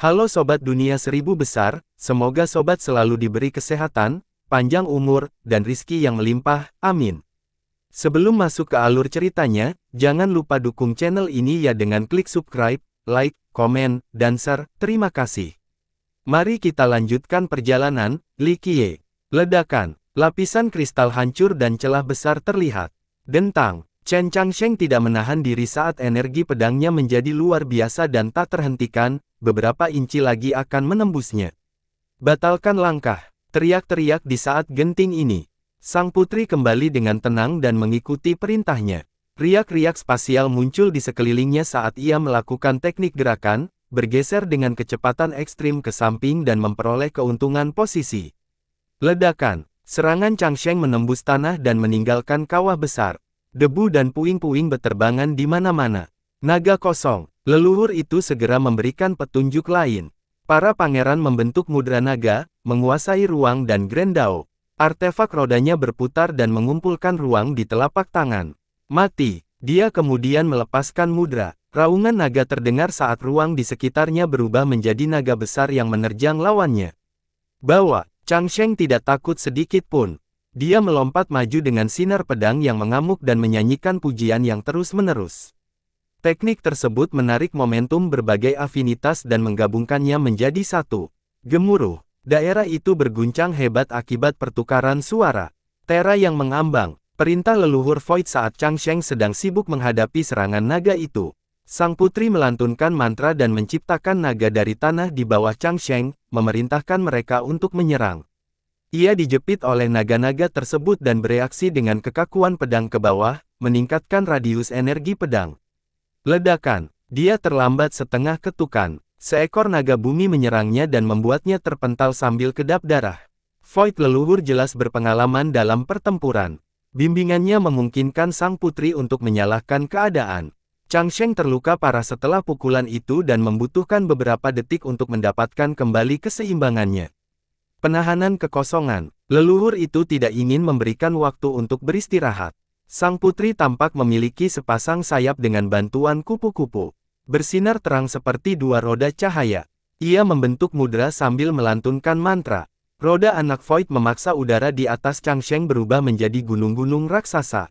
Halo Sobat Dunia Seribu Besar, semoga Sobat selalu diberi kesehatan, panjang umur, dan rizki yang melimpah, amin. Sebelum masuk ke alur ceritanya, jangan lupa dukung channel ini ya dengan klik subscribe, like, komen, dan share, terima kasih. Mari kita lanjutkan perjalanan, Li Qiye. Ledakan, lapisan kristal hancur dan celah besar terlihat. Dentang, Chen Changsheng tidak menahan diri saat energi pedangnya menjadi luar biasa dan tak terhentikan, beberapa inci lagi akan menembusnya. Batalkan langkah, teriak-teriak di saat genting ini. Sang putri kembali dengan tenang dan mengikuti perintahnya. Riak-riak spasial muncul di sekelilingnya saat ia melakukan teknik gerakan, bergeser dengan kecepatan ekstrim ke samping dan memperoleh keuntungan posisi. Ledakan, serangan Changsheng menembus tanah dan meninggalkan kawah besar. Debu dan puing-puing beterbangan di mana-mana. Naga kosong, leluhur itu segera memberikan petunjuk lain. Para pangeran membentuk mudra naga, menguasai ruang dan Grendao. Artefak rodanya berputar dan mengumpulkan ruang di telapak tangan. Mati, dia kemudian melepaskan mudra. Raungan naga terdengar saat ruang di sekitarnya berubah menjadi naga besar yang menerjang lawannya. Bahwa, Changsheng tidak takut sedikit pun. Dia melompat maju dengan sinar pedang yang mengamuk dan menyanyikan pujian yang terus-menerus. Teknik tersebut menarik momentum berbagai afinitas dan menggabungkannya menjadi satu. Gemuruh, daerah itu berguncang hebat akibat pertukaran suara. Tera yang mengambang, perintah leluhur Void saat Changsheng sedang sibuk menghadapi serangan naga itu. Sang putri melantunkan mantra dan menciptakan naga dari tanah di bawah Changsheng, memerintahkan mereka untuk menyerang. Ia dijepit oleh naga-naga tersebut dan bereaksi dengan kekakuan pedang ke bawah, meningkatkan radius energi pedang. Ledakan, dia terlambat setengah ketukan. Seekor naga bumi menyerangnya dan membuatnya terpental sambil kedap darah. Void leluhur jelas berpengalaman dalam pertempuran. Bimbingannya memungkinkan sang putri untuk menyalahkan keadaan. Changsheng terluka parah setelah pukulan itu dan membutuhkan beberapa detik untuk mendapatkan kembali keseimbangannya. Penahanan kekosongan, leluhur itu tidak ingin memberikan waktu untuk beristirahat. Sang putri tampak memiliki sepasang sayap dengan bantuan kupu-kupu. Bersinar terang seperti dua roda cahaya. Ia membentuk mudra sambil melantunkan mantra. Roda anak Void memaksa udara di atas Changsheng berubah menjadi gunung-gunung raksasa.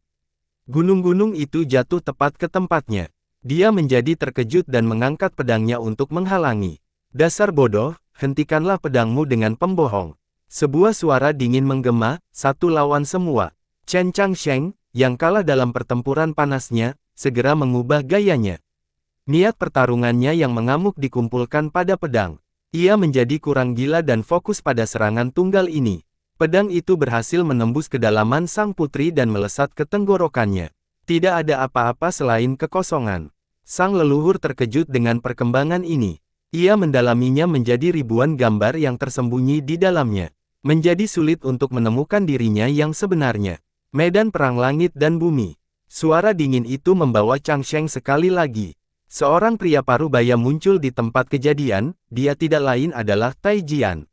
Gunung-gunung itu jatuh tepat ke tempatnya. Dia menjadi terkejut dan mengangkat pedangnya untuk menghalangi. Dasar bodoh, hentikanlah pedangmu dengan pembohong. Sebuah suara dingin menggema, satu lawan semua. Chen Changsheng, yang kalah dalam pertempuran panasnya, segera mengubah gayanya. Niat pertarungannya yang mengamuk dikumpulkan pada pedang. Ia menjadi kurang gila dan fokus pada serangan tunggal ini. Pedang itu berhasil menembus kedalaman sang putri dan melesat ke tenggorokannya. Tidak ada apa-apa selain kekosongan. Sang leluhur terkejut dengan perkembangan ini. Ia mendalaminya menjadi ribuan gambar yang tersembunyi di dalamnya. Menjadi sulit untuk menemukan dirinya yang sebenarnya. Medan perang langit dan bumi. Suara dingin itu membawa Changsheng sekali lagi. Seorang pria parubaya muncul di tempat kejadian, dia tidak lain adalah Tai Jian.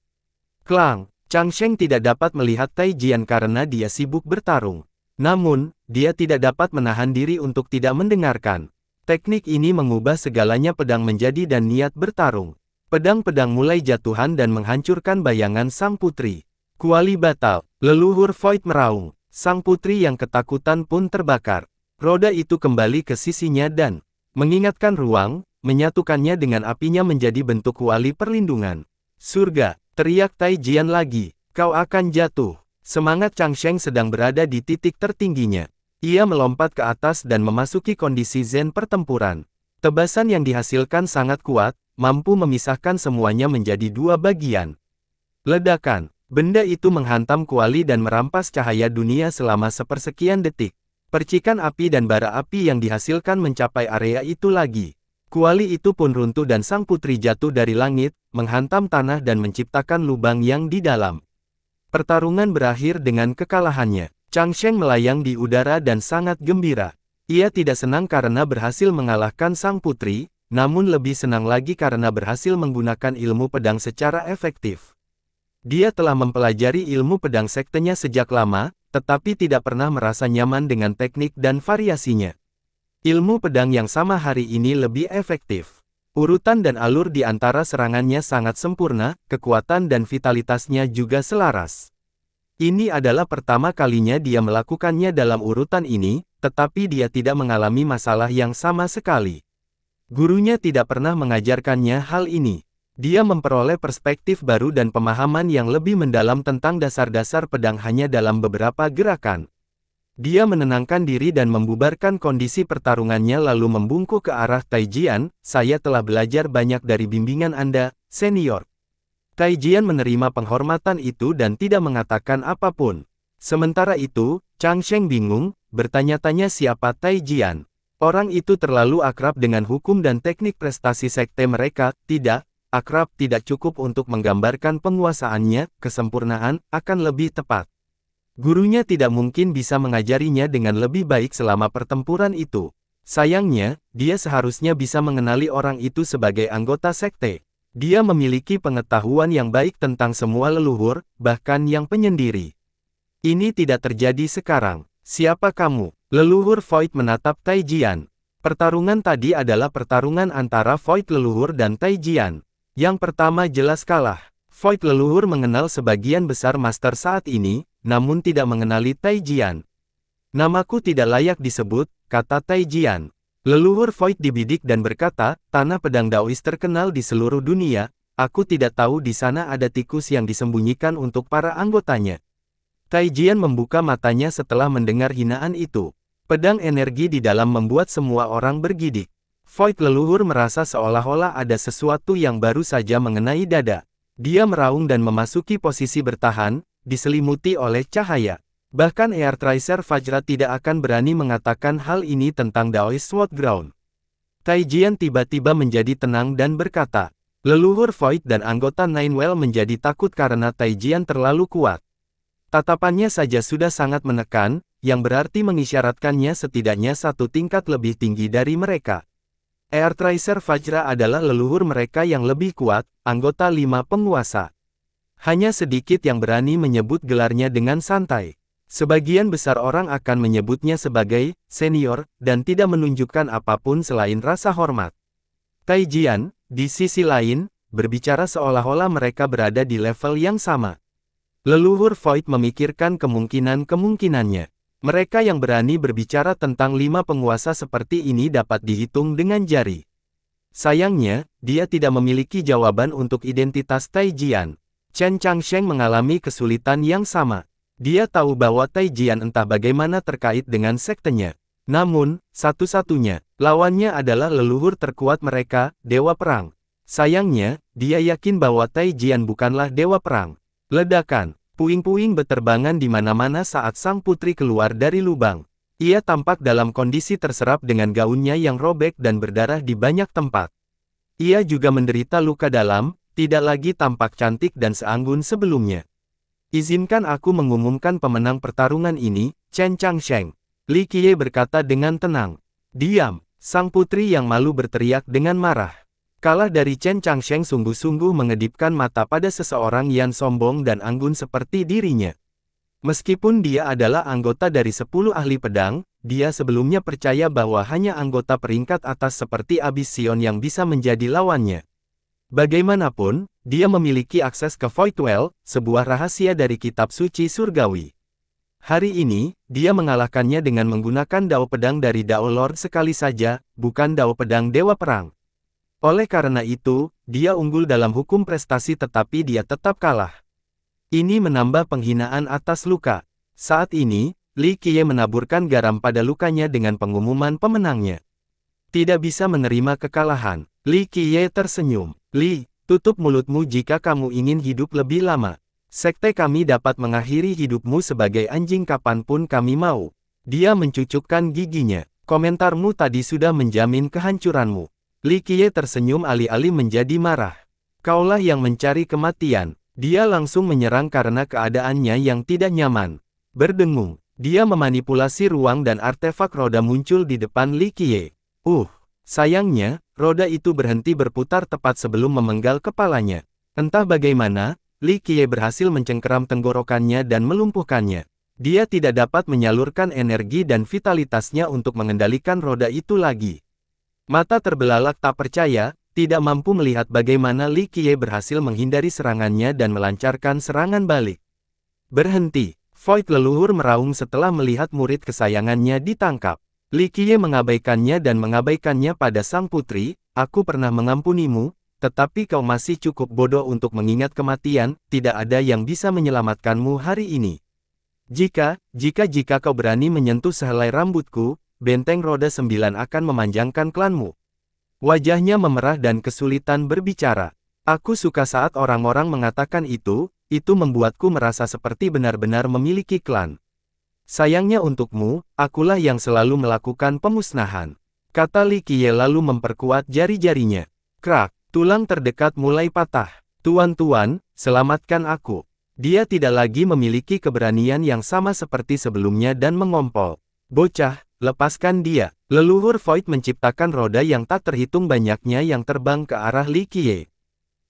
Klang, Changsheng tidak dapat melihat Tai Jian karena dia sibuk bertarung. Namun, dia tidak dapat menahan diri untuk tidak mendengarkan. Teknik ini mengubah segalanya pedang menjadi dan niat bertarung. Pedang-pedang mulai jatuhan dan menghancurkan bayangan sang putri. Kuali batal, leluhur Void meraung. Sang putri yang ketakutan pun terbakar. Roda itu kembali ke sisinya dan mengingatkan ruang, menyatukannya dengan apinya menjadi bentuk kuali perlindungan. Surga, teriak Tai Jian lagi, kau akan jatuh. Semangat Changsheng sedang berada di titik tertingginya. Ia melompat ke atas dan memasuki kondisi zen pertempuran. Tebasan yang dihasilkan sangat kuat, mampu memisahkan semuanya menjadi dua bagian. Ledakan, benda itu menghantam kuali dan merampas cahaya dunia selama sepersekian detik. Percikan api dan bara api yang dihasilkan mencapai area itu lagi. Kuali itu pun runtuh dan sang putri jatuh dari langit, menghantam tanah dan menciptakan lubang yang di dalam. Pertarungan berakhir dengan kekalahannya. Changsheng melayang di udara dan sangat gembira. Ia tidak senang karena berhasil mengalahkan sang putri, namun lebih senang lagi karena berhasil menggunakan ilmu pedang secara efektif. Dia telah mempelajari ilmu pedang sektenya sejak lama, tetapi tidak pernah merasa nyaman dengan teknik dan variasinya. Ilmu pedang yang sama hari ini lebih efektif. Urutan dan alur di antara serangannya sangat sempurna, kekuatan dan vitalitasnya juga selaras. Ini adalah pertama kalinya dia melakukannya dalam urutan ini, tetapi dia tidak mengalami masalah yang sama sekali. Gurunya tidak pernah mengajarkannya hal ini. Dia memperoleh perspektif baru dan pemahaman yang lebih mendalam tentang dasar-dasar pedang hanya dalam beberapa gerakan. Dia menenangkan diri dan membubarkan kondisi pertarungannya lalu membungkuk ke arah Taijian. Saya telah belajar banyak dari bimbingan Anda, senior. Taijian menerima penghormatan itu dan tidak mengatakan apapun. Sementara itu, Chang Sheng bingung, bertanya-tanya siapa Taijian. Orang itu terlalu akrab dengan hukum dan teknik prestasi sekte mereka. Tidak, akrab tidak cukup untuk menggambarkan penguasaannya, kesempurnaan akan lebih tepat. Gurunya tidak mungkin bisa mengajarinya dengan lebih baik selama pertempuran itu. Sayangnya, dia seharusnya bisa mengenali orang itu sebagai anggota sekte. Dia memiliki pengetahuan yang baik tentang semua leluhur, bahkan yang penyendiri. Ini tidak terjadi sekarang. Siapa kamu? Leluhur Void menatap Taijian. Pertarungan tadi adalah pertarungan antara Void leluhur dan Taijian. Yang pertama jelas kalah. Void leluhur mengenal sebagian besar master saat ini, namun tidak mengenali Taijian. Namaku tidak layak disebut, kata Taijian. Leluhur Void dibidik dan berkata, tanah pedang Daois terkenal di seluruh dunia, aku tidak tahu di sana ada tikus yang disembunyikan untuk para anggotanya. Taijian membuka matanya setelah mendengar hinaan itu. Pedang energi di dalam membuat semua orang bergidik. Void leluhur merasa seolah-olah ada sesuatu yang baru saja mengenai dada. Dia meraung dan memasuki posisi bertahan, diselimuti oleh cahaya. Bahkan Air Tracer Vajra tidak akan berani mengatakan hal ini tentang Daoist Sword Ground. Taijian tiba-tiba menjadi tenang dan berkata, leluhur Void dan anggota Ninewell menjadi takut karena Taijian terlalu kuat. Tatapannya saja sudah sangat menekan, yang berarti mengisyaratkannya setidaknya satu tingkat lebih tinggi dari mereka. Air Tracer Vajra adalah leluhur mereka yang lebih kuat, anggota 5 penguasa. Hanya sedikit yang berani menyebut gelarnya dengan santai. Sebagian besar orang akan menyebutnya sebagai senior, dan tidak menunjukkan apapun selain rasa hormat. Taijian, di sisi lain, berbicara seolah-olah mereka berada di level yang sama. Leluhur Void memikirkan kemungkinan-kemungkinannya. Mereka yang berani berbicara tentang 5 penguasa seperti ini dapat dihitung dengan jari. Sayangnya, dia tidak memiliki jawaban untuk identitas Taijian. Chen Changsheng mengalami kesulitan yang sama. Dia tahu bahwa Taijian entah bagaimana terkait dengan sektenya. Namun, satu-satunya lawannya adalah leluhur terkuat mereka, Dewa Perang. Sayangnya, dia yakin bahwa Taijian bukanlah Dewa Perang. Ledakan, puing-puing beterbangan di mana-mana saat sang putri keluar dari lubang. Ia tampak dalam kondisi terserap dengan gaunnya yang robek dan berdarah di banyak tempat. Ia juga menderita luka dalam, tidak lagi tampak cantik dan seanggun sebelumnya. Izinkan aku mengumumkan pemenang pertarungan ini, Chen Changsheng. Li Qiye berkata dengan tenang. Diam, sang putri yang malu berteriak dengan marah. Kalah dari Chen Changsheng sungguh-sungguh mengedipkan mata pada seseorang yang sombong dan anggun seperti dirinya. Meskipun dia adalah anggota dari 10 ahli pedang, dia sebelumnya percaya bahwa hanya anggota peringkat atas seperti Abyss Sion yang bisa menjadi lawannya. Bagaimanapun, dia memiliki akses ke Voidwell, sebuah rahasia dari kitab suci surgawi. Hari ini, dia mengalahkannya dengan menggunakan dao pedang dari dao Lord sekali saja, bukan dao pedang Dewa Perang. Oleh karena itu, dia unggul dalam hukum prestasi tetapi dia tetap kalah. Ini menambah penghinaan atas luka. Saat ini, Li Qiye menaburkan garam pada lukanya dengan pengumuman pemenangnya. Tidak bisa menerima kekalahan. Li Qiye tersenyum. Li, tutup mulutmu jika kamu ingin hidup lebih lama. Sekte kami dapat mengakhiri hidupmu sebagai anjing kapanpun kami mau. Dia mencucukkan giginya. Komentarmu tadi sudah menjamin kehancuranmu. Li Qiye tersenyum alih-alih menjadi marah. Kaulah yang mencari kematian. Dia langsung menyerang karena keadaannya yang tidak nyaman. Berdengung, dia memanipulasi ruang dan artefak roda muncul di depan Li Qiye. Sayangnya, roda itu berhenti berputar tepat sebelum memenggal kepalanya. Entah bagaimana, Li Qiye berhasil mencengkeram tenggorokannya dan melumpuhkannya. Dia tidak dapat menyalurkan energi dan vitalitasnya untuk mengendalikan roda itu lagi. Mata terbelalak tak percaya, tidak mampu melihat bagaimana Li Qiye berhasil menghindari serangannya dan melancarkan serangan balik. Berhenti, Void leluhur meraung setelah melihat murid kesayangannya ditangkap. Li Qiye mengabaikannya dan mengabaikannya pada sang putri, aku pernah mengampunimu, tetapi kau masih cukup bodoh untuk mengingat kematian, tidak ada yang bisa menyelamatkanmu hari ini. Jika kau berani menyentuh sehelai rambutku, benteng roda 9 akan memanjangkan klanmu. Wajahnya memerah dan kesulitan berbicara. Aku suka saat orang-orang mengatakan itu membuatku merasa seperti benar-benar memiliki klan. Sayangnya untukmu, akulah yang selalu melakukan pemusnahan. Kata Li Qiye lalu memperkuat jari-jarinya. Krak, tulang terdekat mulai patah. Tuan-tuan, selamatkan aku. Dia tidak lagi memiliki keberanian yang sama seperti sebelumnya dan mengompol. Bocah, lepaskan dia. Leluhur Void menciptakan roda yang tak terhitung banyaknya yang terbang ke arah Li Qiye.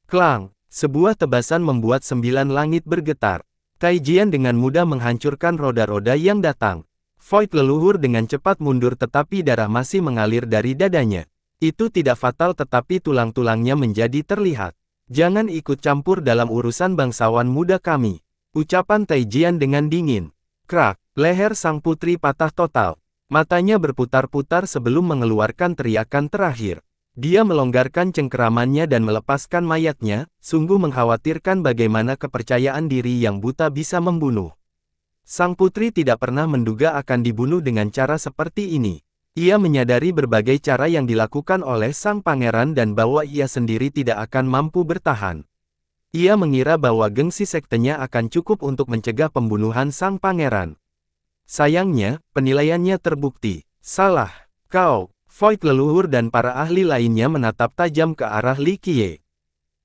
Klang, sebuah tebasan membuat 9 langit bergetar. Tai Jian dengan mudah menghancurkan roda-roda yang datang. Void leluhur dengan cepat mundur tetapi darah masih mengalir dari dadanya. Itu tidak fatal tetapi tulang-tulangnya menjadi terlihat. Jangan ikut campur dalam urusan bangsawan muda kami. Ucapan Tai Jian dengan dingin. Krak, leher sang putri patah total. Matanya berputar-putar sebelum mengeluarkan teriakan terakhir. Dia melonggarkan cengkeramannya dan melepaskan mayatnya, sungguh mengkhawatirkan bagaimana kepercayaan diri yang buta bisa membunuh. Sang putri tidak pernah menduga akan dibunuh dengan cara seperti ini. Ia menyadari berbagai cara yang dilakukan oleh sang pangeran dan bahwa ia sendiri tidak akan mampu bertahan. Ia mengira bahwa gengsi sektenya akan cukup untuk mencegah pembunuhan sang pangeran. Sayangnya, penilaiannya terbukti. Salah. Kau, Void leluhur dan para ahli lainnya menatap tajam ke arah Li Qiye.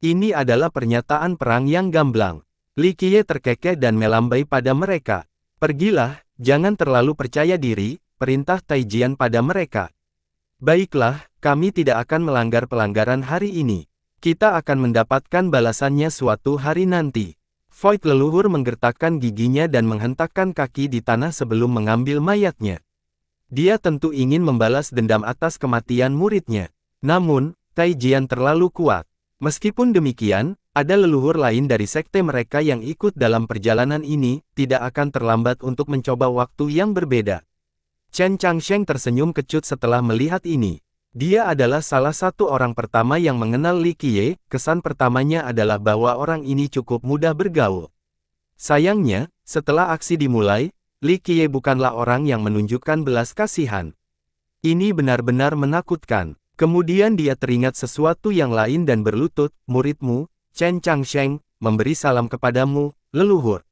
Ini adalah pernyataan perang yang gamblang. Li Qiye terkekeh dan melambai pada mereka. Pergilah, jangan terlalu percaya diri, perintah Tai Jian pada mereka. Baiklah, kami tidak akan melanggar pelanggaran hari ini. Kita akan mendapatkan balasannya suatu hari nanti. Void leluhur menggertakkan giginya dan menghentakkan kaki di tanah sebelum mengambil mayatnya. Dia tentu ingin membalas dendam atas kematian muridnya. Namun, Tai Jian terlalu kuat. Meskipun demikian, ada leluhur lain dari sekte mereka yang ikut dalam perjalanan ini, tidak akan terlambat untuk mencoba waktu yang berbeda. Chen Changsheng tersenyum kecut setelah melihat ini. Dia adalah salah satu orang pertama yang mengenal Li Qiye, kesan pertamanya adalah bahwa orang ini cukup mudah bergaul. Sayangnya, setelah aksi dimulai, Li Qiye bukanlah orang yang menunjukkan belas kasihan. Ini benar-benar menakutkan. Kemudian dia teringat sesuatu yang lain dan berlutut, muridmu, Chen Changsheng, memberi salam kepadamu, leluhur.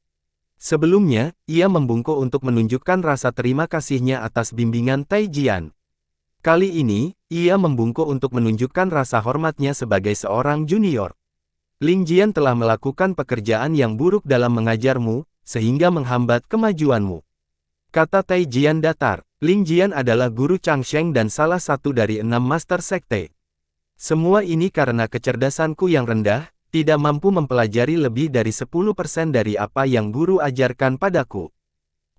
Sebelumnya, ia membungkuk untuk menunjukkan rasa terima kasihnya atas bimbingan Tai Jian. Kali ini, ia membungkuk untuk menunjukkan rasa hormatnya sebagai seorang junior. Ling Jian telah melakukan pekerjaan yang buruk dalam mengajarmu, sehingga menghambat kemajuanmu. Kata Tai Jian datar, Ling Jian adalah guru Changsheng dan salah satu dari 6 master sekte. Semua ini karena kecerdasanku yang rendah, tidak mampu mempelajari lebih dari 10% dari apa yang guru ajarkan padaku.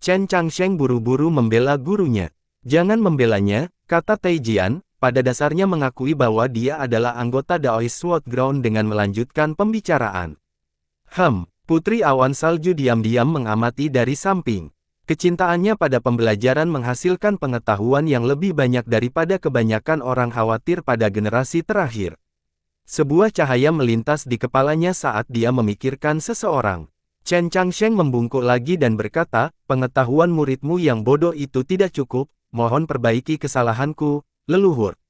Chen Changsheng buru-buru membela gurunya. Jangan membelanya, kata Tai Jian, pada dasarnya mengakui bahwa dia adalah anggota Daoist Sword Ground dengan melanjutkan pembicaraan. Putri awan salju diam-diam mengamati dari samping. Kecintaannya pada pembelajaran menghasilkan pengetahuan yang lebih banyak daripada kebanyakan orang khawatir pada generasi terakhir. Sebuah cahaya melintas di kepalanya saat dia memikirkan seseorang. Chen Changsheng membungkuk lagi dan berkata, pengetahuan muridmu yang bodoh itu tidak cukup. Mohon perbaiki kesalahanku, leluhur.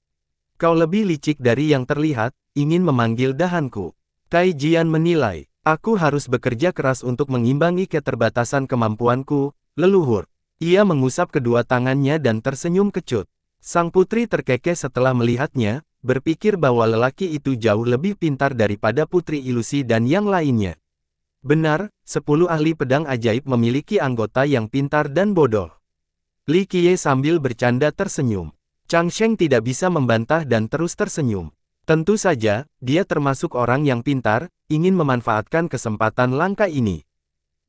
Kau lebih licik dari yang terlihat, ingin memanggil dahanku. Tai Jian menilai, aku harus bekerja keras untuk mengimbangi keterbatasan kemampuanku, leluhur. Ia mengusap kedua tangannya dan tersenyum kecut. Sang putri terkekeh setelah melihatnya, berpikir bahwa lelaki itu jauh lebih pintar daripada putri ilusi dan yang lainnya. Benar, 10 ahli pedang ajaib memiliki anggota yang pintar dan bodoh. Li Qiye sambil bercanda tersenyum. Changsheng tidak bisa membantah dan terus tersenyum. Tentu saja, dia termasuk orang yang pintar, ingin memanfaatkan kesempatan langka ini.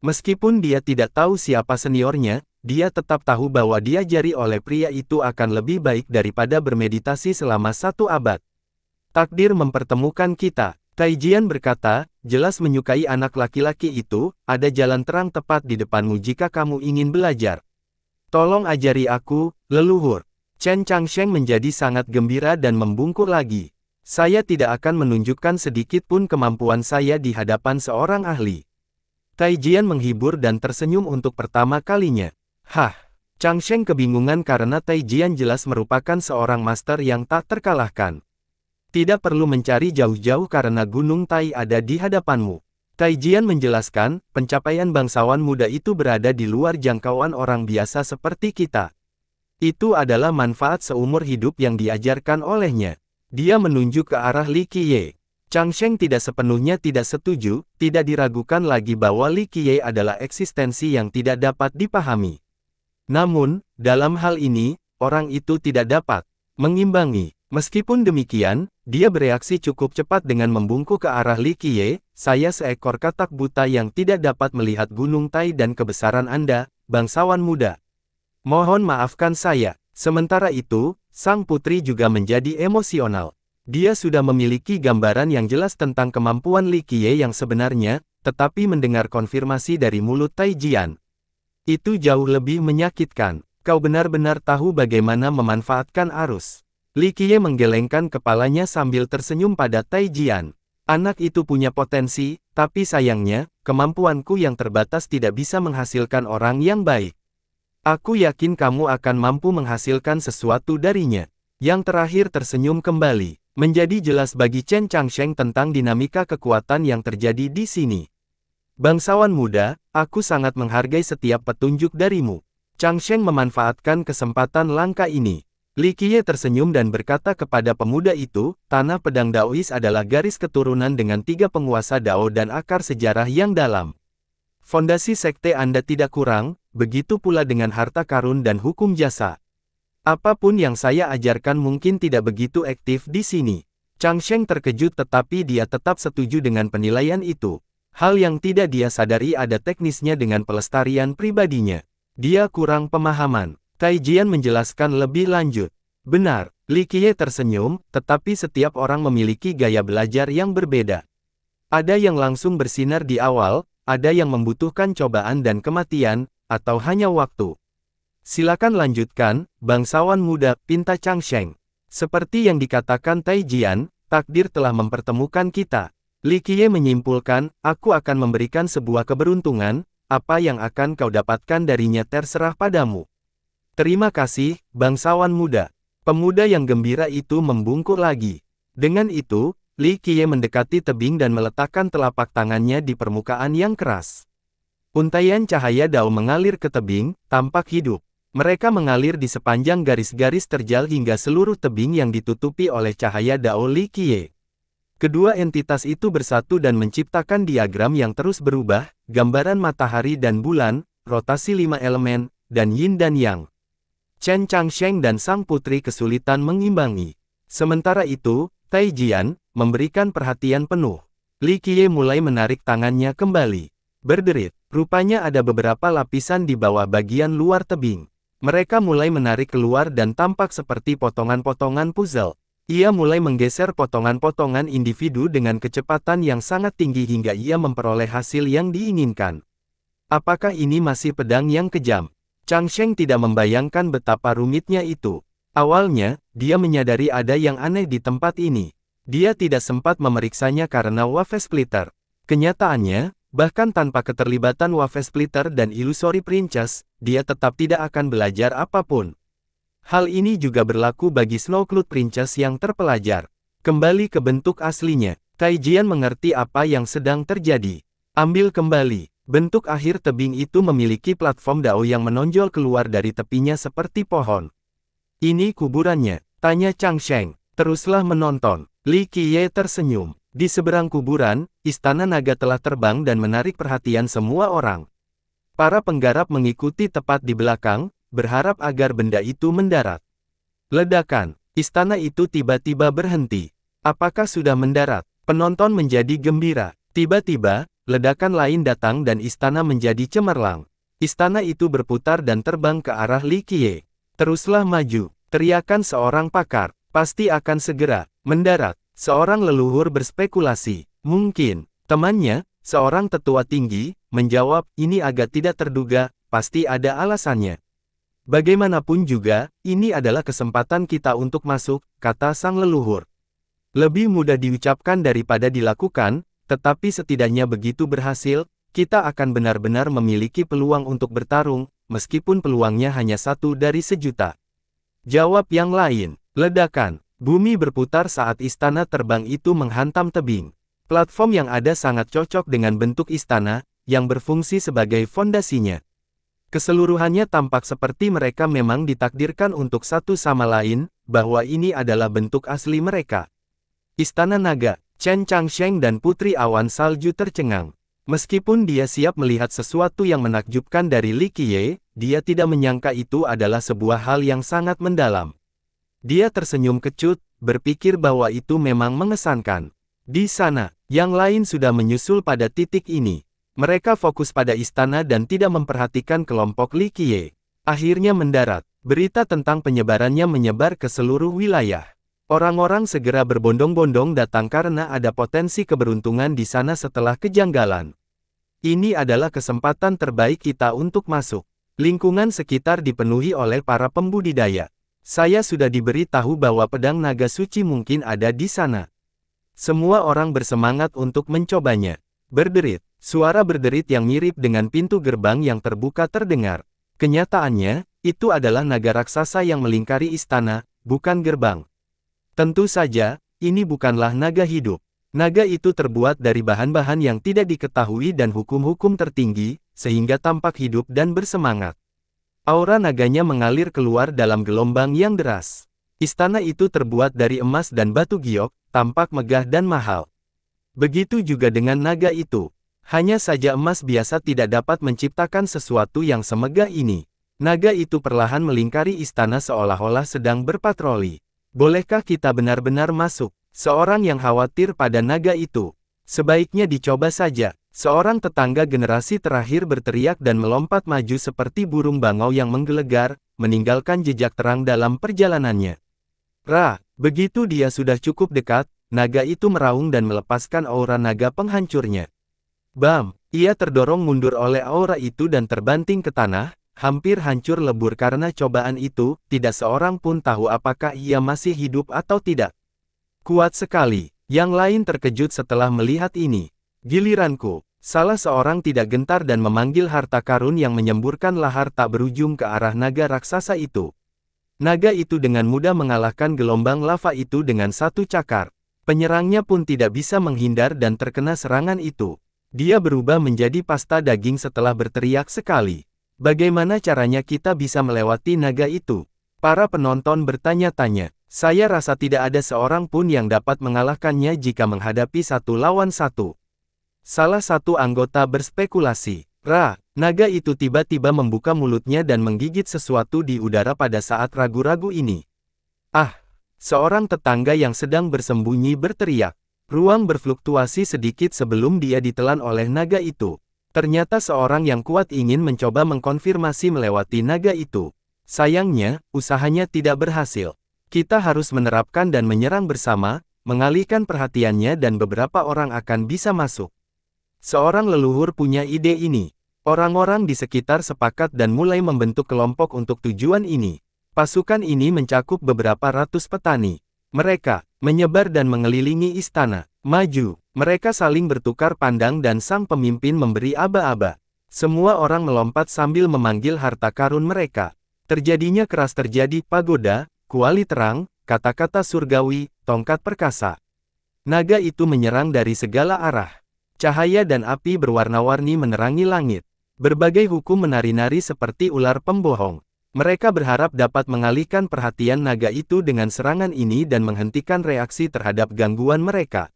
Meskipun dia tidak tahu siapa seniornya, dia tetap tahu bahwa diajari oleh pria itu akan lebih baik daripada bermeditasi selama 1 abad. Takdir mempertemukan kita. Taijian berkata, jelas menyukai anak laki-laki itu, ada jalan terang tepat di depanmu jika kamu ingin belajar. Tolong ajari aku, leluhur. Chen Changsheng menjadi sangat gembira dan membungkuk lagi. Saya tidak akan menunjukkan sedikit pun kemampuan saya di hadapan seorang ahli. Taijian menghibur dan tersenyum untuk pertama kalinya. Hah, Changsheng kebingungan karena Taijian jelas merupakan seorang master yang tak terkalahkan. Tidak perlu mencari jauh-jauh karena Gunung Tai ada di hadapanmu. Taijian menjelaskan, pencapaian bangsawan muda itu berada di luar jangkauan orang biasa seperti kita. Itu adalah manfaat seumur hidup yang diajarkan olehnya. Dia menunjuk ke arah Li Qiye. Changsheng tidak sepenuhnya tidak setuju, tidak diragukan lagi bahwa Li Qiye adalah eksistensi yang tidak dapat dipahami. Namun, dalam hal ini, orang itu tidak dapat mengimbangi. Meskipun demikian, dia bereaksi cukup cepat dengan membungkuk ke arah Li Qiye, saya seekor katak buta yang tidak dapat melihat Gunung Tai dan kebesaran Anda, bangsawan muda. Mohon maafkan saya. Sementara itu, sang putri juga menjadi emosional. Dia sudah memiliki gambaran yang jelas tentang kemampuan Li Qiye yang sebenarnya, tetapi mendengar konfirmasi dari mulut Taijian. Itu jauh lebih menyakitkan. Kau benar-benar tahu bagaimana memanfaatkan arus. Li Qiye menggelengkan kepalanya sambil tersenyum pada Taijian. Anak itu punya potensi, tapi sayangnya, kemampuanku yang terbatas tidak bisa menghasilkan orang yang baik. Aku yakin kamu akan mampu menghasilkan sesuatu darinya. Yang terakhir tersenyum kembali. Menjadi jelas bagi Chen Changsheng tentang dinamika kekuatan yang terjadi di sini. Bangsawan muda, aku sangat menghargai setiap petunjuk darimu. Changsheng memanfaatkan kesempatan langka ini. Li Qiye tersenyum dan berkata kepada pemuda itu, tanah pedang Daois adalah garis keturunan dengan 3 penguasa Dao dan akar sejarah yang dalam. Fondasi sekte Anda tidak kurang, begitu pula dengan harta karun dan hukum jasa. Apapun yang saya ajarkan mungkin tidak begitu aktif di sini. Changsheng terkejut tetapi dia tetap setuju dengan penilaian itu. Hal yang tidak dia sadari ada teknisnya dengan pelestarian pribadinya. Dia kurang pemahaman. Taijian menjelaskan lebih lanjut. Benar, Li Qiye tersenyum, tetapi setiap orang memiliki gaya belajar yang berbeda. Ada yang langsung bersinar di awal, ada yang membutuhkan cobaan dan kematian, atau hanya waktu. Silakan lanjutkan, bangsawan muda, pinta Changsheng. Seperti yang dikatakan Taijian, takdir telah mempertemukan kita. Li Qiye menyimpulkan, aku akan memberikan sebuah keberuntungan, apa yang akan kau dapatkan darinya terserah padamu. Terima kasih, bangsawan muda. Pemuda yang gembira itu membungkuk lagi. Dengan itu, Li Qiye mendekati tebing dan meletakkan telapak tangannya di permukaan yang keras. Untaian cahaya Dao mengalir ke tebing, tampak hidup. Mereka mengalir di sepanjang garis-garis terjal hingga seluruh tebing yang ditutupi oleh cahaya Dao Li Qiye. Kedua entitas itu bersatu dan menciptakan diagram yang terus berubah, gambaran matahari dan bulan, rotasi 5 elemen, dan yin dan yang. Chen Changsheng dan sang putri kesulitan mengimbangi. Sementara itu, Taijian memberikan perhatian penuh. Li Qiye mulai menarik tangannya kembali. Berderit, rupanya ada beberapa lapisan di bawah bagian luar tebing. Mereka mulai menarik keluar dan tampak seperti potongan-potongan puzzle. Ia mulai menggeser potongan-potongan individu dengan kecepatan yang sangat tinggi hingga ia memperoleh hasil yang diinginkan. Apakah ini masih pedang yang kejam? Changsheng tidak membayangkan betapa rumitnya itu. Awalnya, dia menyadari ada yang aneh di tempat ini. Dia tidak sempat memeriksanya karena Wave Splitter. Kenyataannya, bahkan tanpa keterlibatan Wave Splitter dan Illusory Princess, dia tetap tidak akan belajar apapun. Hal ini juga berlaku bagi Snowcloud Princess yang terpelajar. Kembali ke bentuk aslinya, Taijian mengerti apa yang sedang terjadi. Ambil kembali. Bentuk akhir tebing itu memiliki platform Dao yang menonjol keluar dari tepinya seperti pohon. Ini kuburannya, tanya Changsheng. Teruslah menonton. Li Qiye tersenyum. Di seberang kuburan, istana naga telah terbang dan menarik perhatian semua orang. Para penggarap mengikuti tepat di belakang, berharap agar benda itu mendarat. Ledakan. Istana itu tiba-tiba berhenti. Apakah sudah mendarat? Penonton menjadi gembira. Tiba-tiba, ledakan lain datang dan istana menjadi cemerlang. Istana itu berputar dan terbang ke arah Li Qiye. Teruslah maju, teriakan seorang pakar, pasti akan segera mendarat. Seorang leluhur berspekulasi. Mungkin, temannya, seorang tetua tinggi, menjawab, ini agak tidak terduga, pasti ada alasannya. Bagaimanapun juga, ini adalah kesempatan kita untuk masuk, kata sang leluhur. Lebih mudah diucapkan daripada dilakukan, tetapi setidaknya begitu berhasil, kita akan benar-benar memiliki peluang untuk bertarung, meskipun peluangnya hanya 1 dari 1.000.000. Jawab yang lain, ledakan. Bumi berputar saat istana terbang itu menghantam tebing. Platform yang ada sangat cocok dengan bentuk istana, yang berfungsi sebagai fondasinya. Keseluruhannya tampak seperti mereka memang ditakdirkan untuk satu sama lain, bahwa ini adalah bentuk asli mereka. Istana Naga, Chen Changsheng dan Putri Awan Salju tercengang. Meskipun dia siap melihat sesuatu yang menakjubkan dari Li Qiye, dia tidak menyangka itu adalah sebuah hal yang sangat mendalam. Dia tersenyum kecut, berpikir bahwa itu memang mengesankan. Di sana, yang lain sudah menyusul pada titik ini. Mereka fokus pada istana dan tidak memperhatikan kelompok Li Qiye. Akhirnya mendarat. Berita tentang penyebarannya menyebar ke seluruh wilayah. Orang-orang segera berbondong-bondong datang karena ada potensi keberuntungan di sana setelah kejanggalan. Ini adalah kesempatan terbaik kita untuk masuk. Lingkungan sekitar dipenuhi oleh para pembudidaya. Saya sudah diberi tahu bahwa pedang naga suci mungkin ada di sana. Semua orang bersemangat untuk mencobanya. Berderit. Suara berderit yang mirip dengan pintu gerbang yang terbuka terdengar. Kenyataannya, itu adalah naga raksasa yang melingkari istana, bukan gerbang. Tentu saja, ini bukanlah naga hidup. Naga itu terbuat dari bahan-bahan yang tidak diketahui dan hukum-hukum tertinggi, sehingga tampak hidup dan bersemangat. Aura naganya mengalir keluar dalam gelombang yang deras. Istana itu terbuat dari emas dan batu giok, tampak megah dan mahal. Begitu juga dengan naga itu. Hanya saja emas biasa tidak dapat menciptakan sesuatu yang semegah ini. Naga itu perlahan melingkari istana seolah-olah sedang berpatroli. Bolehkah kita benar-benar masuk? Seorang yang khawatir pada naga itu. Sebaiknya dicoba saja. Seorang tetangga generasi terakhir berteriak dan melompat maju seperti burung bangau yang menggelegar, meninggalkan jejak terang dalam perjalanannya. Begitu dia sudah cukup dekat, naga itu meraung dan melepaskan aura naga penghancurnya. Bam! Ia terdorong mundur oleh aura itu dan terbanting ke tanah, hampir hancur lebur karena cobaan itu, tidak seorang pun tahu apakah ia masih hidup atau tidak. Kuat sekali. Yang lain terkejut setelah melihat ini. Giliranku. Salah seorang tidak gentar dan memanggil harta karun yang menyemburkan lahar tak berujung ke arah naga raksasa itu. Naga itu dengan mudah mengalahkan gelombang lava itu dengan satu cakar. Penyerangnya pun tidak bisa menghindar dan terkena serangan itu. Dia berubah menjadi pasta daging setelah berteriak sekali. Bagaimana caranya kita bisa melewati naga itu? Para penonton bertanya-tanya. Saya rasa tidak ada seorang pun yang dapat mengalahkannya jika menghadapi 1 lawan 1. Salah satu anggota berspekulasi. Naga itu tiba-tiba membuka mulutnya dan menggigit sesuatu di udara pada saat ragu-ragu ini. Seorang tetangga yang sedang bersembunyi berteriak. Ruang berfluktuasi sedikit sebelum dia ditelan oleh naga itu. Ternyata seorang yang kuat ingin mencoba mengkonfirmasi melewati naga itu. Sayangnya, usahanya tidak berhasil. Kita harus menerapkan dan menyerang bersama, mengalihkan perhatiannya dan beberapa orang akan bisa masuk. Seorang leluhur punya ide ini. Orang-orang di sekitar sepakat dan mulai membentuk kelompok untuk tujuan ini. Pasukan ini mencakup beberapa ratus petani. Mereka menyebar dan mengelilingi istana. Maju. Mereka saling bertukar pandang dan sang pemimpin memberi aba-aba. Semua orang melompat sambil memanggil harta karun mereka. Terjadinya keras terjadi pagoda, kuali terang, kata-kata surgawi, tongkat perkasa. Naga itu menyerang dari segala arah. Cahaya dan api berwarna-warni menerangi langit. Berbagai hukum menari-nari seperti ular pembohong. Mereka berharap dapat mengalihkan perhatian naga itu dengan serangan ini dan menghentikan reaksi terhadap gangguan mereka.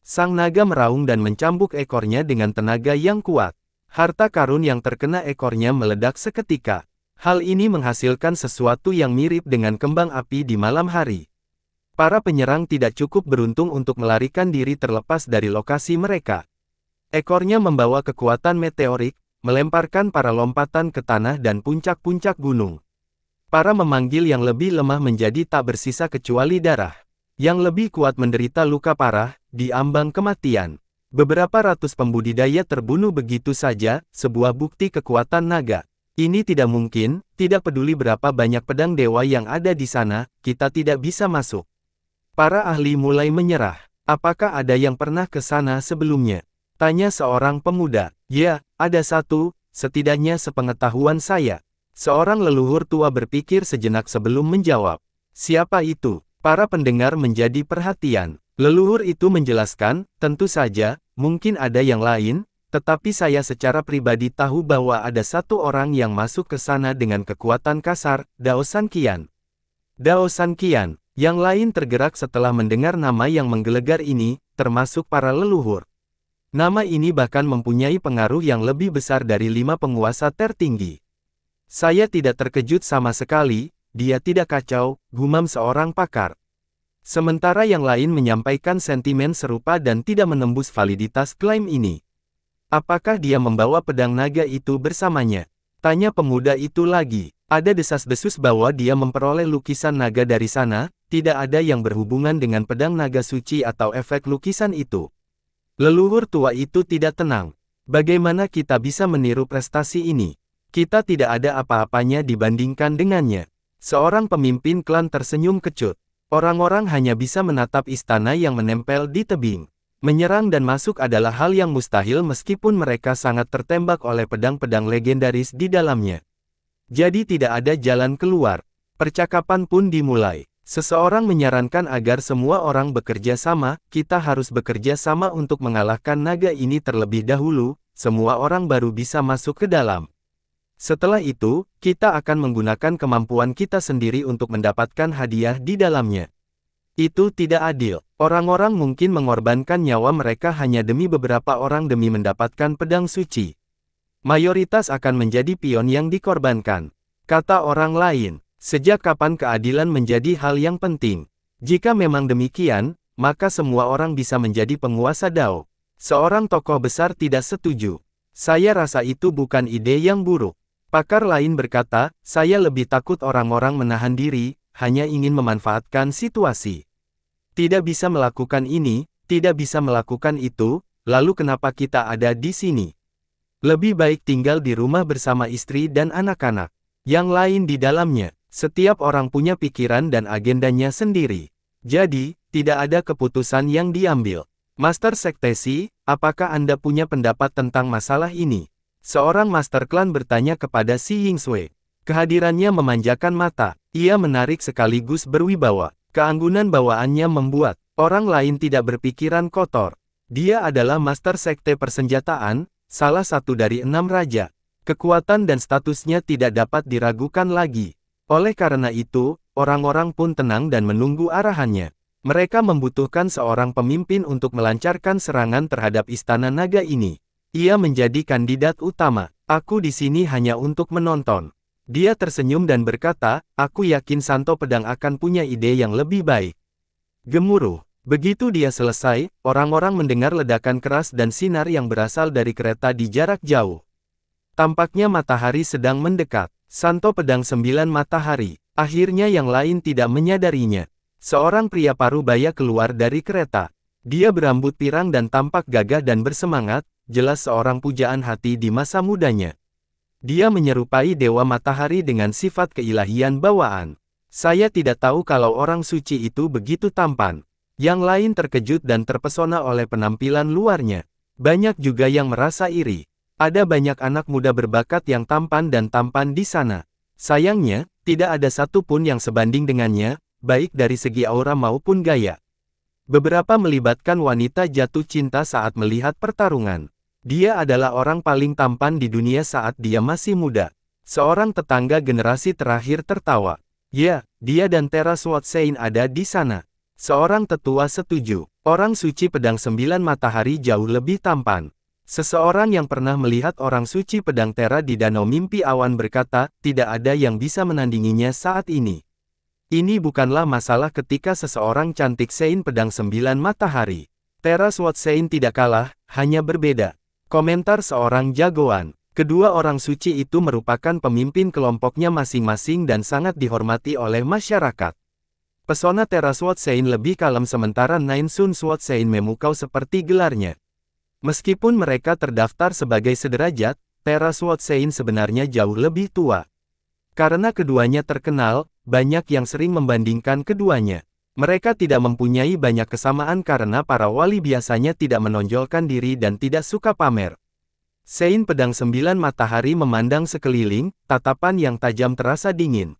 Sang naga meraung dan mencambuk ekornya dengan tenaga yang kuat. Harta karun yang terkena ekornya meledak seketika. Hal ini menghasilkan sesuatu yang mirip dengan kembang api di malam hari. Para penyerang tidak cukup beruntung untuk melarikan diri terlepas dari lokasi mereka. Ekornya membawa kekuatan meteorik, melemparkan para lompatan ke tanah dan puncak-puncak gunung. Para memanggil yang lebih lemah menjadi tak bersisa kecuali darah. Yang lebih kuat menderita luka parah, di ambang kematian. Beberapa ratus pembudidaya terbunuh begitu saja, sebuah bukti kekuatan naga. Ini tidak mungkin, tidak peduli berapa banyak pedang dewa yang ada di sana, kita tidak bisa masuk. Para ahli mulai menyerah. Apakah ada yang pernah ke sana sebelumnya? Tanya seorang pemuda. Ya, ada satu, setidaknya sepengetahuan saya. Seorang leluhur tua berpikir sejenak sebelum menjawab. Siapa itu? Para pendengar menjadi perhatian. Leluhur itu menjelaskan, tentu saja, mungkin ada yang lain, tetapi saya secara pribadi tahu bahwa ada satu orang yang masuk ke sana dengan kekuatan kasar, Dao San Qian. Dao San Qian. Yang lain tergerak setelah mendengar nama yang menggelegar ini, termasuk para leluhur. Nama ini bahkan mempunyai pengaruh yang lebih besar dari 5 penguasa tertinggi. Saya tidak terkejut sama sekali, dia tidak kacau, gumam seorang pakar. Sementara yang lain menyampaikan sentimen serupa dan tidak menembus validitas klaim ini. Apakah dia membawa pedang naga itu bersamanya? Tanya pemuda itu lagi. Ada desas-desus bahwa dia memperoleh lukisan naga dari sana, tidak ada yang berhubungan dengan pedang naga suci atau efek lukisan itu. Leluhur tua itu tidak tenang. Bagaimana kita bisa meniru prestasi ini? Kita tidak ada apa-apanya dibandingkan dengannya. Seorang pemimpin klan tersenyum kecut. Orang-orang hanya bisa menatap istana yang menempel di tebing. Menyerang dan masuk adalah hal yang mustahil meskipun mereka sangat tertembak oleh pedang-pedang legendaris di dalamnya. Jadi tidak ada jalan keluar. Percakapan pun dimulai. Seseorang menyarankan agar semua orang bekerja sama, kita harus bekerja sama untuk mengalahkan naga ini terlebih dahulu, semua orang baru bisa masuk ke dalam. Setelah itu, kita akan menggunakan kemampuan kita sendiri untuk mendapatkan hadiah di dalamnya. Itu tidak adil. Orang-orang mungkin mengorbankan nyawa mereka hanya demi beberapa orang demi mendapatkan pedang suci. Mayoritas akan menjadi pion yang dikorbankan. Kata orang lain, sejak kapan keadilan menjadi hal yang penting? Jika memang demikian, maka semua orang bisa menjadi penguasa Dao. Seorang tokoh besar tidak setuju. Saya rasa itu bukan ide yang buruk. Pakar lain berkata, saya lebih takut orang-orang menahan diri, hanya ingin memanfaatkan situasi. Tidak bisa melakukan ini, tidak bisa melakukan itu, lalu kenapa kita ada di sini? Lebih baik tinggal di rumah bersama istri dan anak-anak. Yang lain di dalamnya, setiap orang punya pikiran dan agendanya sendiri. Jadi, tidak ada keputusan yang diambil. Master Sektesi, apakah Anda punya pendapat tentang masalah ini? Seorang Master Klan bertanya kepada Si Yingsui. Kehadirannya memanjakan mata. Ia menarik sekaligus berwibawa. Keanggunan bawaannya membuat orang lain tidak berpikiran kotor. Dia adalah Master Sekte Persenjataan, salah satu dari 6 raja. Kekuatan dan statusnya tidak dapat diragukan lagi. Oleh karena itu, orang-orang pun tenang dan menunggu arahannya. Mereka membutuhkan seorang pemimpin untuk melancarkan serangan terhadap Istana Naga ini. Ia menjadi kandidat utama. Aku di sini hanya untuk menonton. Dia tersenyum dan berkata, aku yakin Santo Pedang akan punya ide yang lebih baik. Gemuruh. Begitu dia selesai, orang-orang mendengar ledakan keras dan sinar yang berasal dari kereta di jarak jauh. Tampaknya matahari sedang mendekat. Santo Pedang 9 matahari. Akhirnya yang lain tidak menyadarinya. Seorang pria parubaya keluar dari kereta. Dia berambut pirang dan tampak gagah dan bersemangat, jelas seorang pujaan hati di masa mudanya. Dia menyerupai Dewa Matahari dengan sifat keilahian bawaan. Saya tidak tahu kalau orang suci itu begitu tampan. Yang lain terkejut dan terpesona oleh penampilan luarnya. Banyak juga yang merasa iri. Ada banyak anak muda berbakat yang tampan di sana. Sayangnya, tidak ada satupun yang sebanding dengannya, baik dari segi aura maupun gaya. Beberapa melibatkan wanita jatuh cinta saat melihat pertarungan. Dia adalah orang paling tampan di dunia saat dia masih muda. Seorang tetangga generasi terakhir tertawa. Ya, dia dan Tera Sword Sein ada di sana. Seorang tetua setuju. Orang suci pedang 9 matahari jauh lebih tampan. Seseorang yang pernah melihat orang suci pedang Tera di Danau Mimpi Awan berkata, tidak ada yang bisa menandinginya saat ini. Ini bukanlah masalah ketika seseorang cantik Sein pedang 9 matahari. Tera Sword Sein tidak kalah, hanya berbeda. Komentar seorang jagoan. Kedua orang suci itu merupakan pemimpin kelompoknya masing-masing dan sangat dihormati oleh masyarakat. Pesona Terra Sword Sein lebih kalem sementara Nine Sun Sword Sein memukau seperti gelarnya. Meskipun mereka terdaftar sebagai sederajat, Terra Sword Sein sebenarnya jauh lebih tua. Karena keduanya terkenal, banyak yang sering membandingkan keduanya. Mereka tidak mempunyai banyak kesamaan karena para wali biasanya tidak menonjolkan diri dan tidak suka pamer. Sein Pedang Sembilan Matahari memandang sekeliling, tatapan yang tajam terasa dingin.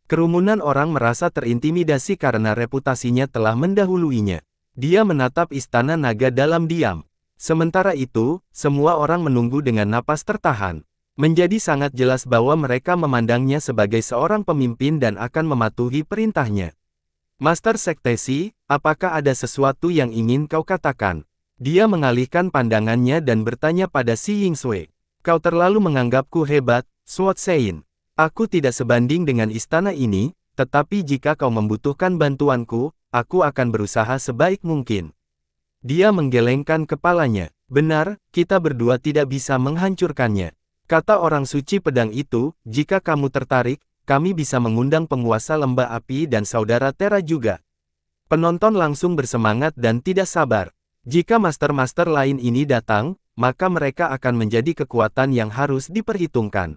Kerumunan orang merasa terintimidasi karena reputasinya telah mendahuluinya. Dia menatap istana naga dalam diam. Sementara itu, semua orang menunggu dengan napas tertahan. Menjadi sangat jelas bahwa mereka memandangnya sebagai seorang pemimpin dan akan mematuhi perintahnya. Master Sektesi, apakah ada sesuatu yang ingin kau katakan? Dia mengalihkan pandangannya dan bertanya pada Si Yingsui. Kau terlalu menganggapku hebat, Sword Sein. Aku tidak sebanding dengan istana ini, tetapi jika kau membutuhkan bantuanku, aku akan berusaha sebaik mungkin. Dia menggelengkan kepalanya. Benar, kita berdua tidak bisa menghancurkannya. Kata orang suci pedang itu, jika kamu tertarik, kami bisa mengundang penguasa lembah api dan saudara Terra juga. Penonton langsung bersemangat dan tidak sabar. Jika master-master lain ini datang, maka mereka akan menjadi kekuatan yang harus diperhitungkan.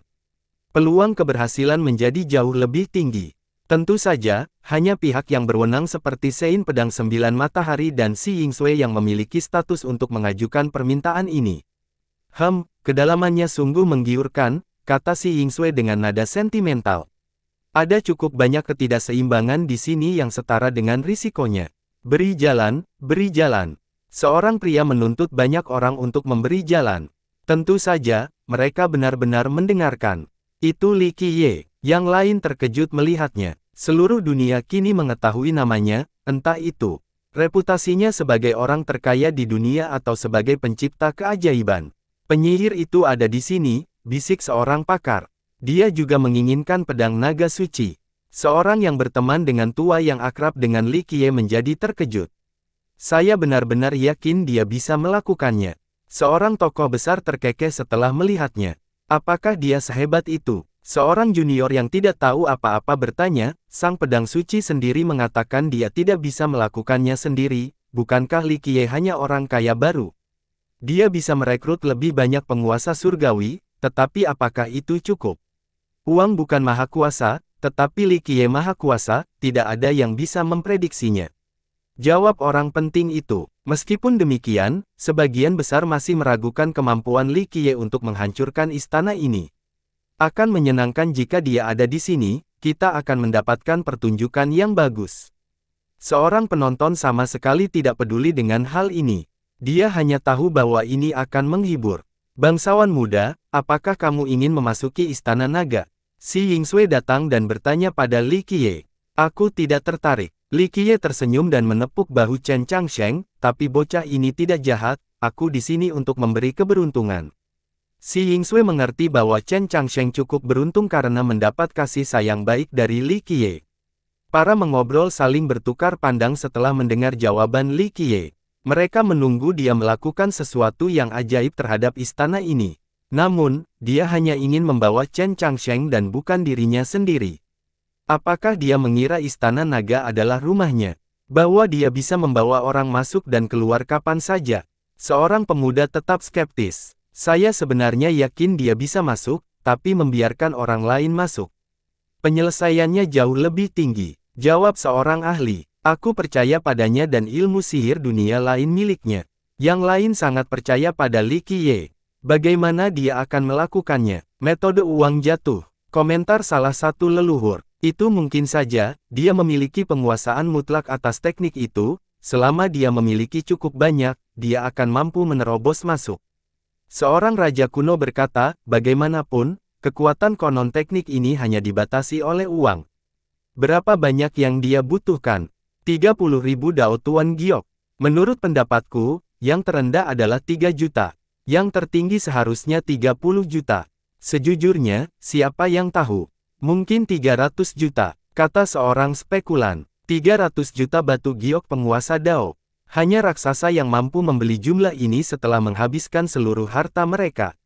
Peluang keberhasilan menjadi jauh lebih tinggi. Tentu saja, hanya pihak yang berwenang seperti Sein Pedang Sembilan Matahari dan Si Yingsui yang memiliki status untuk mengajukan permintaan ini. Kedalamannya sungguh menggiurkan, kata Si Yingsui dengan nada sentimental. Ada cukup banyak ketidakseimbangan di sini yang setara dengan risikonya. Beri jalan, beri jalan. Seorang pria menuntut banyak orang untuk memberi jalan. Tentu saja, mereka benar-benar mendengarkan. Itu Li Qiye. Yang lain terkejut melihatnya. Seluruh dunia kini mengetahui namanya, entah itu reputasinya sebagai orang terkaya di dunia atau sebagai pencipta keajaiban. Penyihir itu ada di sini, bisik seorang pakar. Dia juga menginginkan pedang naga suci. Seorang yang berteman dengan tua yang akrab dengan Li Qiye menjadi terkejut. Saya benar-benar yakin dia bisa melakukannya. Seorang tokoh besar terkekeh setelah melihatnya. Apakah dia sehebat itu? Seorang junior yang tidak tahu apa-apa bertanya, sang pedang suci sendiri mengatakan dia tidak bisa melakukannya sendiri, bukankah Li Qiye hanya orang kaya baru? Dia bisa merekrut lebih banyak penguasa surgawi, tetapi apakah itu cukup? Uang bukan maha kuasa, tetapi Li Qiye maha kuasa, tidak ada yang bisa memprediksinya. Jawab orang penting itu. Meskipun demikian, sebagian besar masih meragukan kemampuan Li Qiye untuk menghancurkan istana ini. Akan menyenangkan jika dia ada di sini, kita akan mendapatkan pertunjukan yang bagus. Seorang penonton sama sekali tidak peduli dengan hal ini. Dia hanya tahu bahwa ini akan menghibur. Bangsawan muda, apakah kamu ingin memasuki istana naga? Si Yingsui datang dan bertanya pada Li Qiye. Aku tidak tertarik. Li Qiye tersenyum dan menepuk bahu Chen Changsheng, tapi bocah ini tidak jahat, aku di sini untuk memberi keberuntungan. Si Yingsui mengerti bahwa Chen Changsheng cukup beruntung karena mendapat kasih sayang baik dari Li Qiye. Para mengobrol saling bertukar pandang setelah mendengar jawaban Li Qiye. Mereka menunggu dia melakukan sesuatu yang ajaib terhadap istana ini. Namun, dia hanya ingin membawa Chen Changsheng dan bukan dirinya sendiri. Apakah dia mengira istana naga adalah rumahnya? Bahwa dia bisa membawa orang masuk dan keluar kapan saja? Seorang pemuda tetap skeptis. Saya sebenarnya yakin dia bisa masuk, tapi membiarkan orang lain masuk. Penyelesaiannya jauh lebih tinggi. Jawab seorang ahli. Aku percaya padanya dan ilmu sihir dunia lain miliknya. Yang lain sangat percaya pada Li Qiye. Bagaimana dia akan melakukannya? Metode uang jatuh. Komentar salah satu leluhur. Itu mungkin saja, dia memiliki penguasaan mutlak atas teknik itu, selama dia memiliki cukup banyak, dia akan mampu menerobos masuk. Seorang raja kuno berkata, bagaimanapun, kekuatan konon teknik ini hanya dibatasi oleh uang. Berapa banyak yang dia butuhkan? 30.000 Dao Tuan Giok. Menurut pendapatku, yang terendah adalah 3 juta. Yang tertinggi seharusnya 30 juta. Sejujurnya, siapa yang tahu? Mungkin 300 juta, kata seorang spekulan. 300 juta batu giok penguasa Dao. Hanya raksasa yang mampu membeli jumlah ini setelah menghabiskan seluruh harta mereka.